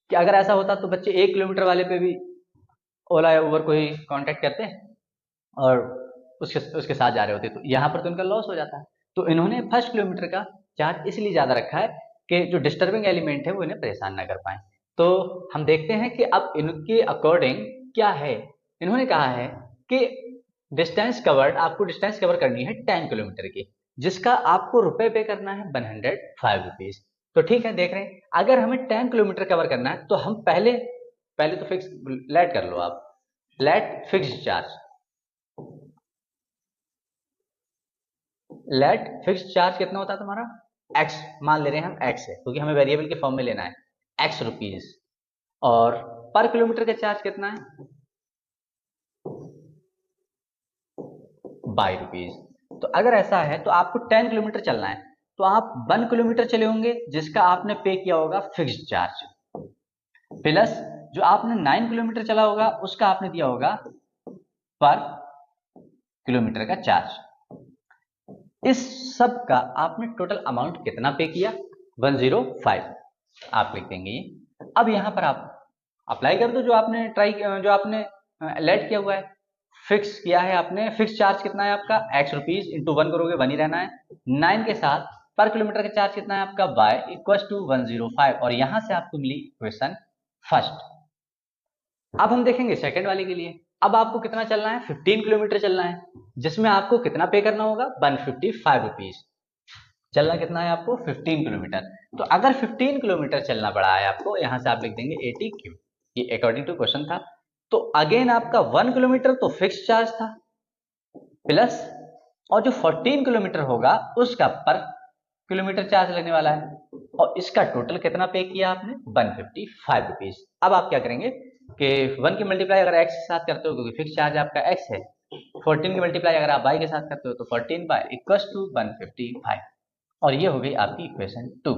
कि अगर ऐसा होता तो बच्चे 1 किलोमीटर वाले पे भी ओला या उबर को ही कांटेक्ट करते हैं और उसके साथ जा रहे होते, तो यहाँ पर तो इनका लॉस हो जाता है। तो इन्होंने फर्स्ट किलोमीटर का चार्ज इसलिए ज्यादा रखा है कि जो डिस्टर्बिंग एलिमेंट है वो इन्हें परेशान ना कर पाए। तो हम देखते हैं कि अब इनके अकॉर्डिंग क्या है। इन्होंने कहा है कि डिस्टेंस कवर्ड, आपको डिस्टेंस कवर करनी है 10 किलोमीटर की, जिसका आपको रुपए पे करना है 105 रुपीज। तो ठीक है, देख रहे हैं अगर हमें 10 किलोमीटर कवर करना है तो हम पहले तो फिक्स लेट कर लो आप, let fix charge, let fix charge कितना होता है तुम्हारा x, मान ले रहे हैं हम x है क्योंकि हमें वेरिएबल के फॉर्म में लेना है x रुपीज, और पर किलोमीटर का चार्ज कितना है? ₹22। तो अगर ऐसा है तो आपको 10 किलोमीटर चलना है, तो आप 1 किलोमीटर चले होंगे जिसका आपने पे किया होगा फिक्स्ड चार्ज, प्लस जो आपने 9 किलोमीटर चला होगा उसका आपने दिया होगा पर किलोमीटर का चार्ज। इस सब का आपने टोटल अमाउंट कितना पे किया? 105 आप लिख देंगे ये। अब यहाँ पर आप अप्लाई कर दो जो आपने लेट किया हुआ है, फिक्स किया है आपने। फिक्स चार्ज कितना है आपका? x रुपीज इंटू 1 करोगे 1 ही रहना है। 9 के साथ पर किलोमीटर का चार्ज कितना है आपका? y equal to 105। और यहां से आपको मिली इक्वेशन फर्स्ट। अब हम देखेंगे सेकंड वाले के लिए। अब आपको कितना चलना है? 15 किलोमीटर चलना है, जिसमें आपको कितना पे करना होगा? 155 रुपीज। चलना कितना है आपको? 15 किलोमीटर। तो अगर 15 किलोमीटर चलना पड़ा है आपको, यहां से आप लिख देंगे 80 क्यू, ये अकॉर्डिंग टू क्वेश्चन था। तो अगेन आपका 1 किलोमीटर तो फिक्स चार्ज था, प्लस और जो 14 किलोमीटर होगा उसका पर किलोमीटर चार्ज लगने वाला है, और इसका टोटल कितना पे किया आपने? 155 रुपीज। अब आप क्या करेंगे कि 1 की मल्टीप्लाई अगर x के साथ करते हो, क्योंकि फिक्स चार्ज आपका x है, 14 की मल्टीप्लाई अगर आप y के साथ करते हो तो 14 बाय इक्वल टू 155। और ये हो गई आपकी इक्वेशन 2।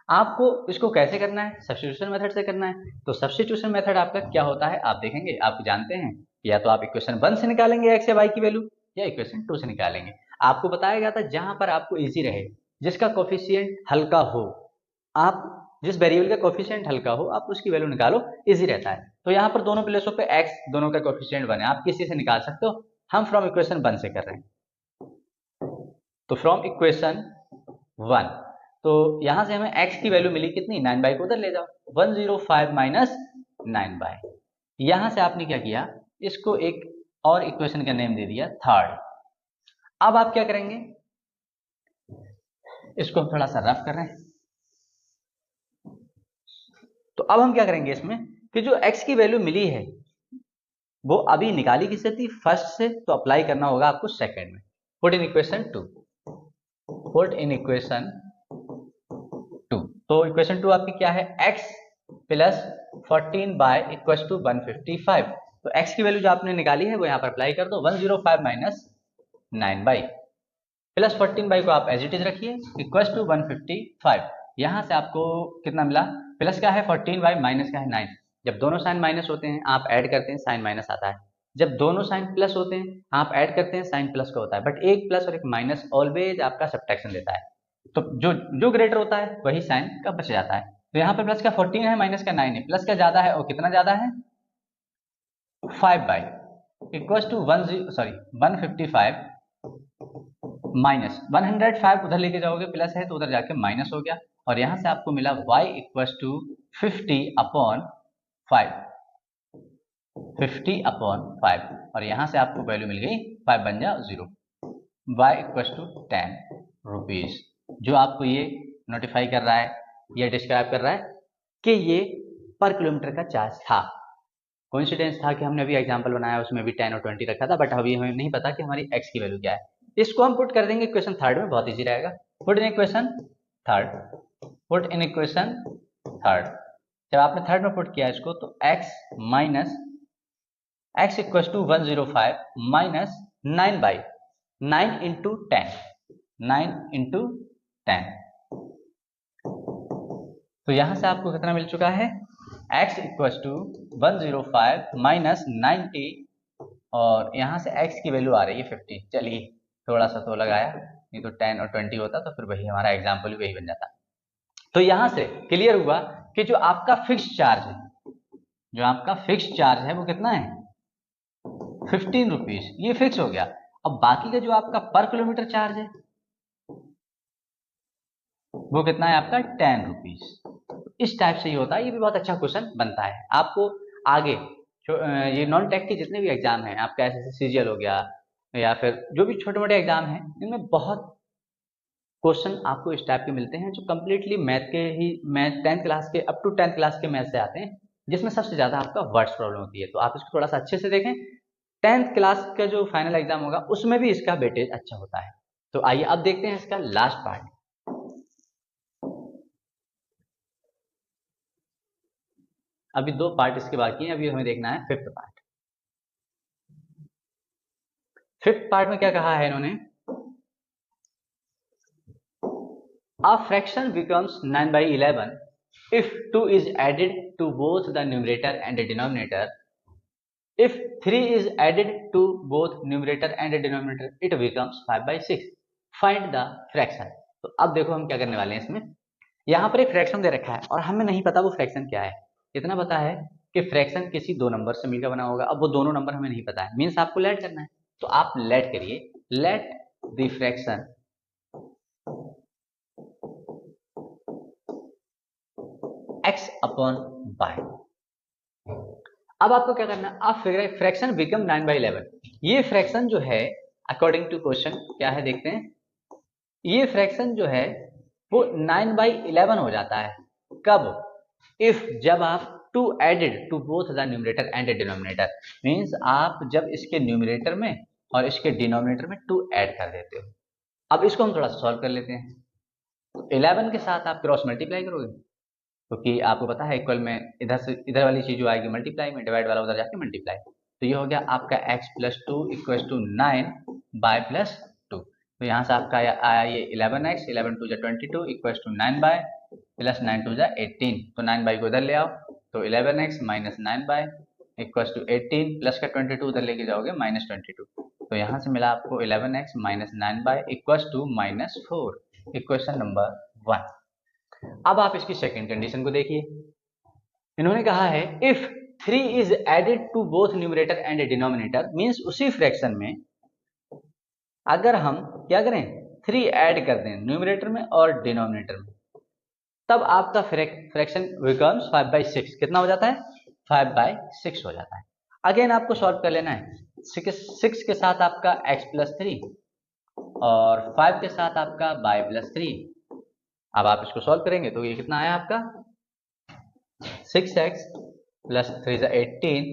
आपको इसको कैसे करना है? सब्स्टिट्यूशन मेथड से करना है। तो सब्स्टिट्यूशन मेथड आपका क्या होता है आप देखेंगे, आप जानते हैं, या तो आप इक्वेशन 1 से निकालेंगे x या y की वैल्यू, या इक्वेशन 2 से निकालेंगे। आपको बताया गया था जहां पर आपको इजी रहे, जिसका कोफिशिएंट हल्का हो, आप जिस वेरिएबल का कोफिशिएंट हल्का हो आप उसकी वैल्यू निकालो, इजी रहता है। तो यहाँ पर दोनों प्लेसों पे x दोनों का कोफिशिएंट 1 है, आप किसी से निकाल सकते हो। हम फ्रॉम इक्वेशन 1 से कर रहे हैं, तो फ्रॉम इक्वेशन 1, तो यहां से हमें x की वैल्यू मिली कितनी? 9 बाई को उधर ले जाओ, 105 माइनस 9 बाई। यहां से आपने क्या किया, इसको एक और इक्वेशन का नेम दे दिया थर्ड। अब आप क्या करेंगे, इसको हम थोड़ा सा रफ कर रहे हैं। तो अब हम क्या करेंगे इसमें कि जो x की वैल्यू मिली है वो अभी निकाली किससे थी? फर्स्ट से, तो अप्लाई करना होगा आपको सेकंड में। Put in equation 2, put in equation 2। तो इक्वेशन 2 आपकी क्या है? x plus 14 y equal to 155। तो x की वैल्यू जो आपने निकाली है वो यहाँ पर अप्लाई कर दो, 105 माइनस 9 बाई प्लस 14 बाई को आप एज इट इज रखिए इक्वल टू 155। यहाँ से आपको कितना मिला? प्लस का है 14 बाई, माइनस का है 9। जब दोनों साइन माइनस होते हैं आप ऐड करते हैं, साइन माइनस आता है। जब दोनों साइन प्लस होते हैं आप ऐड करते हैं, साइन प्लस का होता है। बट एक प्लस और एक माइनस ऑलवेज आपका सब्ट्रैक्शन देता है, तो जो ग्रेटर होता है वही साइन का बच जाता है। तो यहाँ पर प्लस का 14 है, माइनस का 9 है, प्लस का ज्यादा है और कितना ज्यादा है? 5 बाई इक्वल टू 155 माइनस 105 उधर लेके जाओगे, प्लस है तो उधर जाके माइनस हो गया, और यहां से आपको मिला y equal to 50 upon 5, 50 upon 5, और यहां से आपको वैल्यू मिल गई 5 बन जा 0, y इक्वल टू 10 रुपीज। जो आपको ये नोटिफाई कर रहा है या डिस्क्राइब कर रहा है कि ये पर किलोमीटर का चार्ज था। कोइंसिडेंस था कि हमने अभी एग्जांपल बनाया उसमें भी 10 और 20 रखा था, बट अभी हमें नहीं पता कि हमारी x की वैल्यू क्या है। इसको हम पुट कर देंगे इक्वेशन थर्ड में, बहुत इजी रहेगा। Put in equation third, put in equation third. जब आपने थर्ड में पुट किया इसको, तो x minus x equal to 105 minus 9 y 9 into 10, 9 into 10। तो यहां से आपको कितना मिल चुका है? x इक्वल टू 105 माइनस 90, और यहां से x की वैल्यू आ रही है 50। चलिए थोड़ा सा तो लगाया, नहीं तो 10 और 20 होता तो फिर वही हमारा एग्जाम्पल भी वही बन जाता। तो यहां से क्लियर हुआ कि जो आपका फिक्स चार्ज है, जो आपका फिक्स चार्ज है वो कितना है? 15 रुपीज, ये फिक्स हो गया। अब बाकी का जो आपका पर किलोमीटर चार्ज है वो कितना है आपका? 10 रुपीज। इस टाइप से ही होता है, ये भी बहुत अच्छा क्वेश्चन बनता है। आपको आगे ये नॉन टेक के जितने भी एग्जाम हैं आपका, ऐसे सीजीएल हो गया या फिर जो भी छोटे मोटे एग्जाम हैं, इनमें बहुत क्वेश्चन आपको इस टाइप के मिलते हैं जो कंप्लीटली मैथ के ही, मैथ 10th क्लास के अप टू 10th क्लास के मैथ से आते हैं, जिसमें सबसे ज्यादा आपका वर्ड्स प्रॉब्लम होती है। तो आप इसको थोड़ा सा अच्छे से देखें। 10th क्लास का जो फाइनल एग्जाम होगा उसमें भी इसका वेटेज अच्छा होता है। तो आइए अब देखते हैं इसका लास्ट पार्ट। अभी 2 पार्ट इसके बाकी हैं, अभी हमें देखना है 5th पार्ट। 5th पार्ट में क्या कहा है इन्होंने, a fraction becomes 9/11 if 2 is added to both the numerator and the denominator. If 3 is added to both numerator and the denominator, it becomes 5/6. Find the fraction. तो अब देखो हम क्या करने वाले हैं इसमें, यहाँ पर एक फ्रैक्शन दे रखा है और हमें नहीं पता वो फ्रैक्शन क्या है। इतना पता है कि फ्रैक्शन किसी 2 नंबर से मिलकर बना होगा। अब वो दोनों नंबर हमें नहीं पता है, मीन्स आपको लेट करना है। तो आप लेट करिए, let the fraction x upon y। अब आपको क्या करना है, आप फ्रैक्शन बिकम 9/11। ये फ्रैक्शन जो है अकॉर्डिंग टू क्वेश्चन क्या है देखते हैं, ये फ्रैक्शन जो है वो 9/11 हो जाता है। कब, इफ जब आप 2 added to both the numerator and denominator, means आप जब इसके न्यूमरेटर में और इसके डिनोमिनेटर में 2 ऐड कर देते हो। अब इसको हम थोड़ा सा सॉल्व कर लेते हैं। 11 के साथ आप क्रॉस मल्टीप्लाई करोगे, क्योंकि आपको पता है इक्वल में इधर से इधर वाली चीज जो आएगी मल्टीप्लाई में, डिवाइड वाला उधर जाके मल्टीप्लाई। तो ये हो गया आपका x + 2 = 9y + 2। तो यहाँ से आपका आया ये 11x, 11 × 2 = 22 = 9y + 9 × 2 = 18। तो 9y को इधर ले आओ, तो 11x - 9y = 18 प्लस का 22 उधर लेके जाओगे -22। तो यहाँ से मिला आपको 11x - 9y = -4, इक्वेशन नंबर 1। अब आप इसकी सेकंड कंडीशन को देखिए, इन्होंने कहा है if 3 is added to both numerator and denominator, means उसी फ्रैक्शन में अगर हम क्या करें 3 ऐड कर दें न्यूमरेटर में और डिनोमिनेटर में, तब आपका फ्रैक्शन बिकम्स 5/6। कितना हो जाता है, 5/6 हो जाता है। अगेन आपको सॉल्व कर लेना है। 6 के साथ आपका x + 3 और 5 के साथ आपका y + 3। अब आप इसको सॉल्व करेंगे तो ये कितना आया आपका 6x + 3 = 18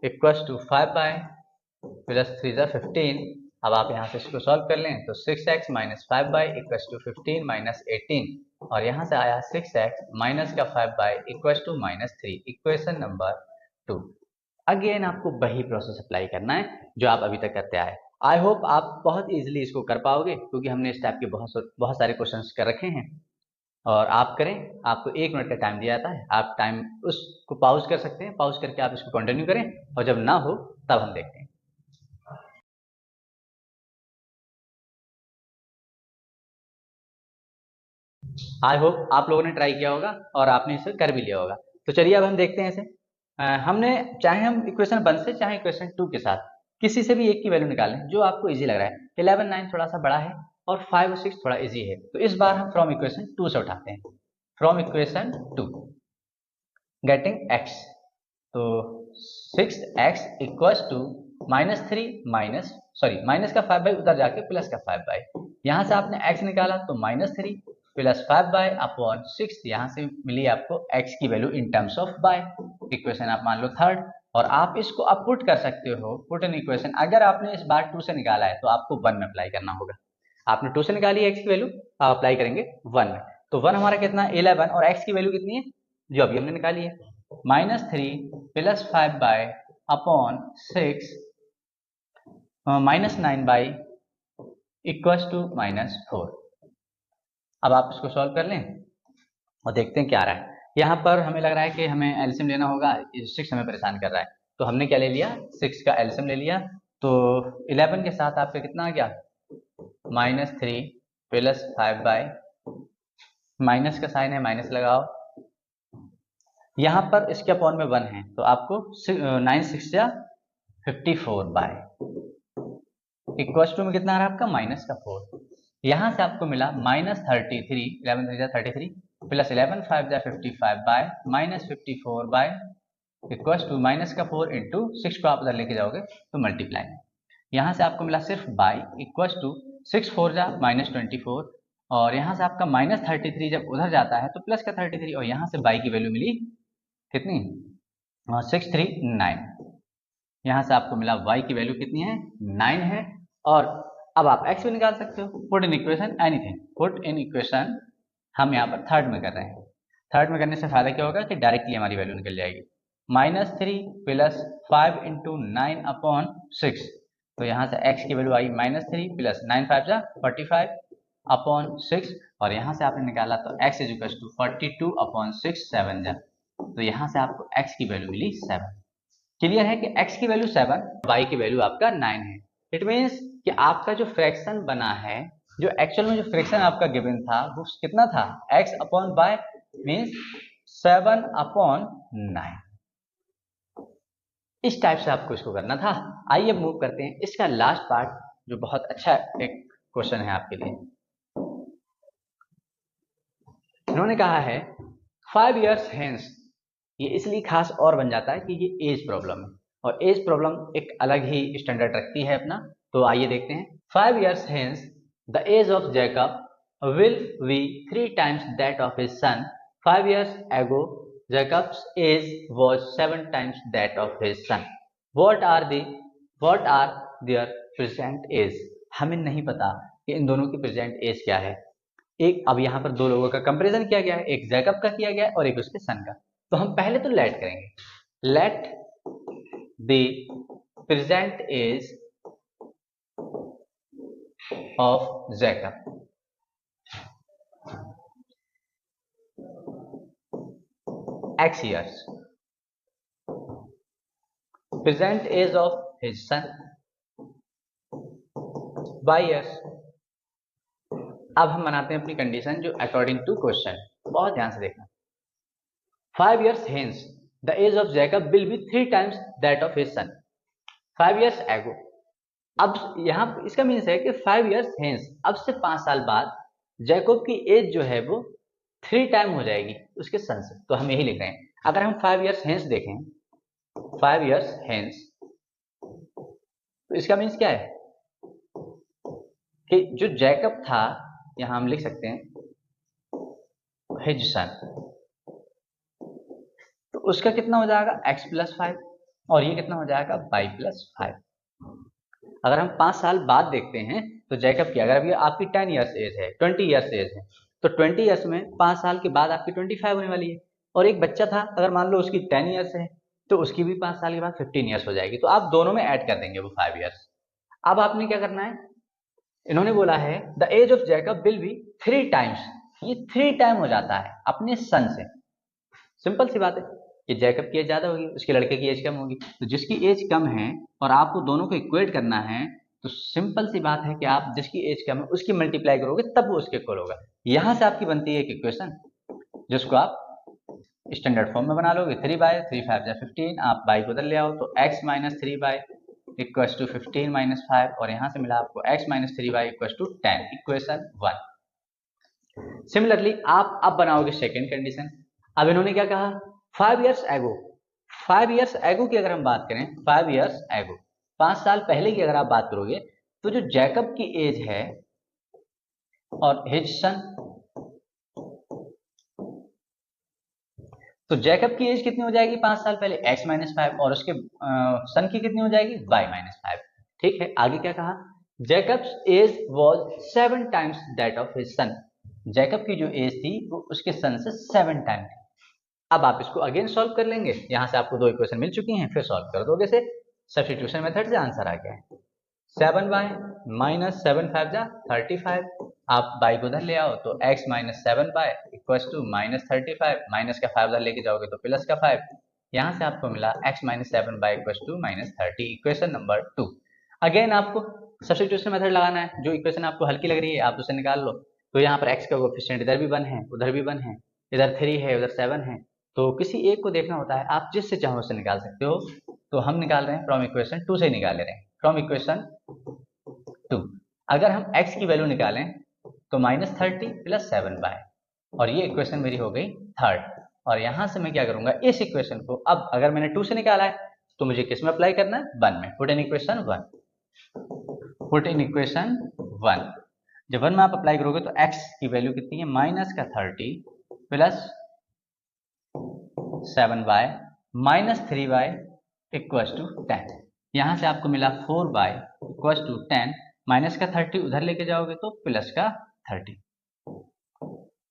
= 5y + 3 = 15। अब आप यहाँ से इसको सॉल्व कर लें तो 6x - 5y = 15 - 18 और यहाँ से आया 6x - का 5y = -3, इक्वेशन नंबर 2। अगेन आपको वही प्रोसेस अप्लाई करना है जो आप अभी तक करते आए। आई होप आप बहुत इजीली इसको कर पाओगे, क्योंकि हमने इस टाइप के बहुत सारे क्वेश्चंस कर रखे हैं। और आप करें, आपको 1 मिनट का टाइम दिया जाता है, आप टाइम उसको पॉज कर सकते हैं, पॉज करके आप इसको कंटिन्यू करें और जब ना हो तब हम देखते हैं। आई होप आप लोगों ने ट्राई किया होगा और आपने इसे कर भी लिया होगा। तो चलिए अब हम देखते हैं इसे। हमने चाहे हम इक्वेशन 1 से चाहे इक्वेशन 2 के साथ किसी से भी एक की वैल्यू निकालें जो आपको इजी लग रहा है। 11 9 थोड़ा सा बड़ा है और 5 और 6 थोड़ा इजी है, तो इस बार हम फ्रॉम इक्वेशन 2 से उठाते हैं। फ्रॉम इक्वेशन 2 गेटिंग x, तो 6x = -3 माइनस का 5y उधर जाके प्लस का 5y। यहाँ से आपने x निकाला तो -3 + 5y अपॉन 6, यहाँ से मिली आपको x की value in terms of y। Equation आप मान लो 3rd, और आप इसको अब पुट कर सकते हो, पुट इन इक्वेशन। अगर आपने इस बार 2 से निकाला है तो आपको 1 में अप्लाई करना होगा। आपने 2 से निकाली है x की वैल्यू, आप अप्लाई करेंगे 1 में। तो 1 हमारा कितना 11 और x की वैल्यू कितनी है जो अभी हमने निकाली है -3 + 5y अपॉन 6 -9y = -4। अब आप इसको सॉल्व कर लें और देखते हैं क्या आ रहा है। यहाँ पर हमें लग रहा है कि हमें एलसीएम लेना होगा, 6 हमें परेशान कर रहा है, तो हमने क्या ले लिया 6 का एलसीएम ले लिया। तो 11 के साथ आपका कितना आ गया -3 + 5y, माइनस का साइन है माइनस लगाओ, यहाँ पर इसके अपॉन में 1 है तो आपको 9 6 या 54y = में कितना आ रहा है आपका -4। यहाँ से आपको मिला -33, 11 3 33 प्लस 11 5 55y -54y = -4 इंटू 6 को आप उधर लेके जाओगे तो मल्टीप्लाई। यहाँ से आपको मिला सिर्फ y = 6 4 -24, और यहाँ से आपका -33 जब उधर जाता है तो प्लस का 33, और यहाँ से y की वैल्यू मिली कितनी 639। यहाँ से आपको मिला y की वैल्यू कितनी है 9 है। और अब आप x भी निकाल सकते हो, put in equation anything, put in equation. हम यहाँ पर 3rd में कर रहे हैं। 3rd में करने से फायदा क्या होगा कि डायरेक्टली हमारी वैल्यू निकल जाएगी। -3 प्लस 5 इंटू 9/6। तो यहाँ से x की वैल्यू आई -3 प्लस 9 5 जा 45/6 और यहाँ से आपने निकाला तो x इज इक्वल टू 42/6 7 जा। तो यहाँ से आपको x की वैल्यू मिली 7। क्लियर है कि x की वैल्यू 7, y की वैल्यू आपका 9 है। इट मीन्स कि आपका जो फ्रैक्शन बना है, जो एक्चुअल में जो फ्रैक्शन आपका गिवन था वो कितना था, x/y मीन्स 7/9। इस टाइप से आपको इसको करना था। आइए मूव करते हैं इसका लास्ट पार्ट, जो बहुत अच्छा एक क्वेश्चन है आपके लिए। इन्होंने कहा है 5 years hence। ये इसलिए खास और बन जाता है कि ये एज प्रॉब्लम है और एज प्रॉब्लम एक अलग ही स्टैंडर्ड रखती है अपना। तो आइए देखते हैं। 5 years hence the age of Jacob will be 3 times that of his son. 5 years ago Jacob's age was 7 times that of his son. What are their present age? हमें नहीं पता कि इन दोनों की प्रेजेंट एज क्या है। एक अब यहाँ पर दो लोगों का कंपैरिजन किया गया है, एक जैकब का किया गया है और एक उसके सन का। तो हम पहले तो लेट करेंगे, let the present age of Jacob x years, present age of his son y years। अब हम बनाते हैं अपनी कंडीशन जो अकॉर्डिंग टू क्वेश्चन, बहुत ध्यान से देखना। 5 years hence the age of Jacob will be 3 times that of his son 5 years ago। अब यहाँ इसका मीन्स है कि 5 years hence, अब से 5 साल बाद जैकब की एज जो है वो 3 टाइम हो जाएगी उसके सन से। तो हम यही लिख रहे हैं। अगर हम 5 years hence देखें, 5 years hence, तो इसका मीन्स क्या है कि जो जैकब था, यहां हम लिख सकते हैं हिज सन, तो उसका कितना हो जाएगा x + 5 और ये कितना हो जाएगा y + 5। अगर हम 5 साल बाद देखते हैं तो जैकब की, अगर अभी आपकी 10 years एज है, 20 years एज है, तो 20 years में 5 साल के बाद आपकी 25 होने वाली है। और एक बच्चा था, अगर मान लो उसकी 10 years है तो उसकी भी 5 साल के बाद 15 years हो जाएगी। तो आप दोनों में ऐड कर देंगे वो 5 years। अब आपने क्या करना है, इन्होंने बोला है the age of Jacob will be 3 times, ये 3 टाइम हो जाता है अपने सन से। सिंपल सी बात है कि जैकब की एज ज्यादा होगी, उसके लड़के की एज कम होगी। तो जिसकी एज कम है और आपको दोनों को इक्वेट करना है, तो सिंपल सी बात है कि आप जिसकी एज कम है उसकी मल्टीप्लाई करोगे तब वो उसके इक्वल होगा। यहां से आपकी बनती है एक इक्वेशन जिसको आप स्टैंडर्ड फॉर्म में बना लोगे। 3/, 3 5 जा 15, आप बाई को उधर ले आओ तो x - 3/, इक्वल्स टू 15 - 5 और यहां से मिला आपको x - 3/, equals to 10, equation 1। Similarly आप अब बनाओगे सेकेंड कंडीशन। अब इन्होंने क्या कहा, 5 years ago, 5 years ago की अगर हम बात करें, 5 years ago 5 साल पहले की अगर आप बात करोगे, तो जो जैकब की एज है और हिज सन, तो जैकब की एज कितनी हो जाएगी 5 साल पहले, x - 5 और उसके सन की कितनी हो जाएगी y - 5। ठीक है, आगे क्या कहा, Jacob's age was 7 times that of his son. Jacob की जो एज थी वो उसके सन से 7 टाइम थी। अब आप इसको अगेन सॉल्व कर लेंगे, यहां से आपको 2 इक्वेशन मिल चुकी हैं, फिर सॉल्व कर दोगे से सब्स्टिट्यूशन मेथड से आंसर आ गया है 7y - 7 5 जा 35। आप बाई को उधर ले आओ तो x - 7y equals to -35, minus का 5 उधर लेके जाओगे तो प्लस का 5। यहाँ से आपको मिला x - 7y equals to -30, equation number 2। Again आपको सब्स्टिट्यूशन मेथड लगाना है, जो इक्वेशन आपको हल्की लग रही है आप उसे निकाल लो। तो यहाँ पर x का कोएफिशिएंट इधर भी 1 है, उधर भी 1 है, इधर 3 है, उधर 7 है, तो किसी एक को देखना होता है, आप जिससे चाहो उससे निकाल सकते हो। तो हम निकाल रहे हैं फ्रॉम इक्वेशन 2 से निकाल ले रहे हैं, फ्रॉम इक्वेशन 2। अगर हम x की वैल्यू निकालें तो -30 + 7y, और ये इक्वेशन मेरी हो गई थर्ड। और यहां से मैं क्या करूंगा, इस इक्वेशन को, अब अगर मैंने 2 से निकाला है तो मुझे किस में अप्लाई करना है, 1 में। Put in equation 1, put in equation 1। जब 1 में आप अप्लाई करोगे तो x की वैल्यू कितनी है, -30 + 7y - 3y इक्वल्स टू 10। यहां से आपको मिला 4y इक्वल्स टू 10, माइनस का 30 उधर लेके जाओगे तो प्लस का 30,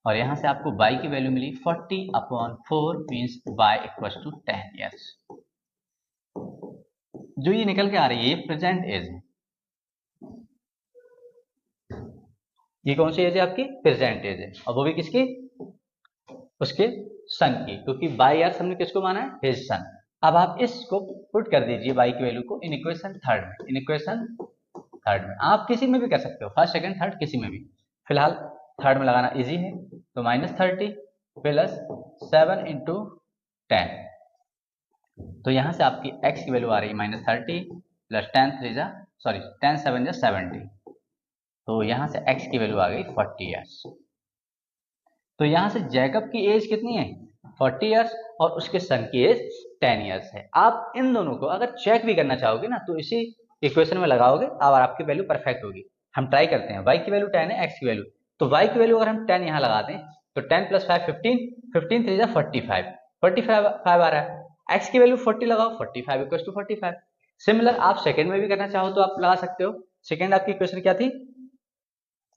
और यहाँ से आपको y की वैल्यू मिली 40/4 means y equals to 10 years. जो ये निकल के आ रही है ये प्रेजेंट एज है। ये कौन सी एज है आपकी? प्रेजेंट एज है, और वो भी किसकी? उसके सन की, क्योंकि बाई ईयर्स हमने किसको माना है? His son. अब आप इसको पुट कर दीजिए y की वैल्यू को इन इक्वेशन थर्ड में। इन इक्वेशन थर्ड में आप किसी में भी कर सकते हो, फर्स्ट सेकंड थर्ड किसी में भी, फिलहाल थर्ड में लगाना इजी है। तो -30 प्लस 7 इंटू 10, तो यहाँ से आपकी x की वैल्यू आ रही है -30 प्लस 10 7 जा 70, तो यहाँ से x की वैल्यू आ गई 40 ईयर्स। तो यहाँ से जैकब की एज कितनी है? 40 ईयर्स, और उसके सन की एज 10 ईयर्स है। आप इन दोनों को अगर चेक भी करना चाहोगे ना तो इसी इक्वेशन में लगाओगे और आपकी वैल्यू परफेक्ट होगी। हम ट्राई करते हैं। y की वैल्यू 10 है, x की वैल्यू, तो y की वैल्यू अगर हम 10 यहाँ लगा दें तो 10 प्लस 5 15, 15 3 जा 45 आ रहा है। x की वैल्यू 40 लगाओ, 45 इक्वल टू 45। सिमिलर आप सेकेंड में भी करना चाहो तो आप लगा सकते हो। सेकेंड आपकी इक्वेशन क्या थी?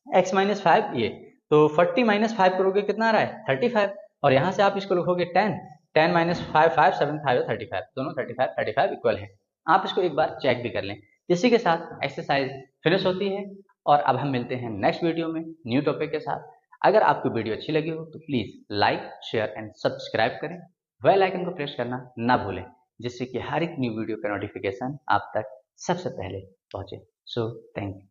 x माइनस 5, ये तो 40 माइनस 5 करोगे कितना आ रहा है? 35, और यहाँ से आप इसको लिखोगे 10 माइनस 5 5 7 5 35, दोनों 35 इक्वल है। आप इसको एक बार चेक भी कर लें। इसी के साथ एक्सरसाइज फिनिश होती है, और अब हम मिलते हैं नेक्स्ट वीडियो में न्यू टॉपिक के साथ। अगर आपको वीडियो अच्छी लगी हो तो please like share and subscribe करें, बेल आइकन को प्रेस करना ना भूलें, जिससे कि हर एक न्यू वीडियो का नोटिफिकेशन आप तक सबसे पहले पहुंचे। So thank you.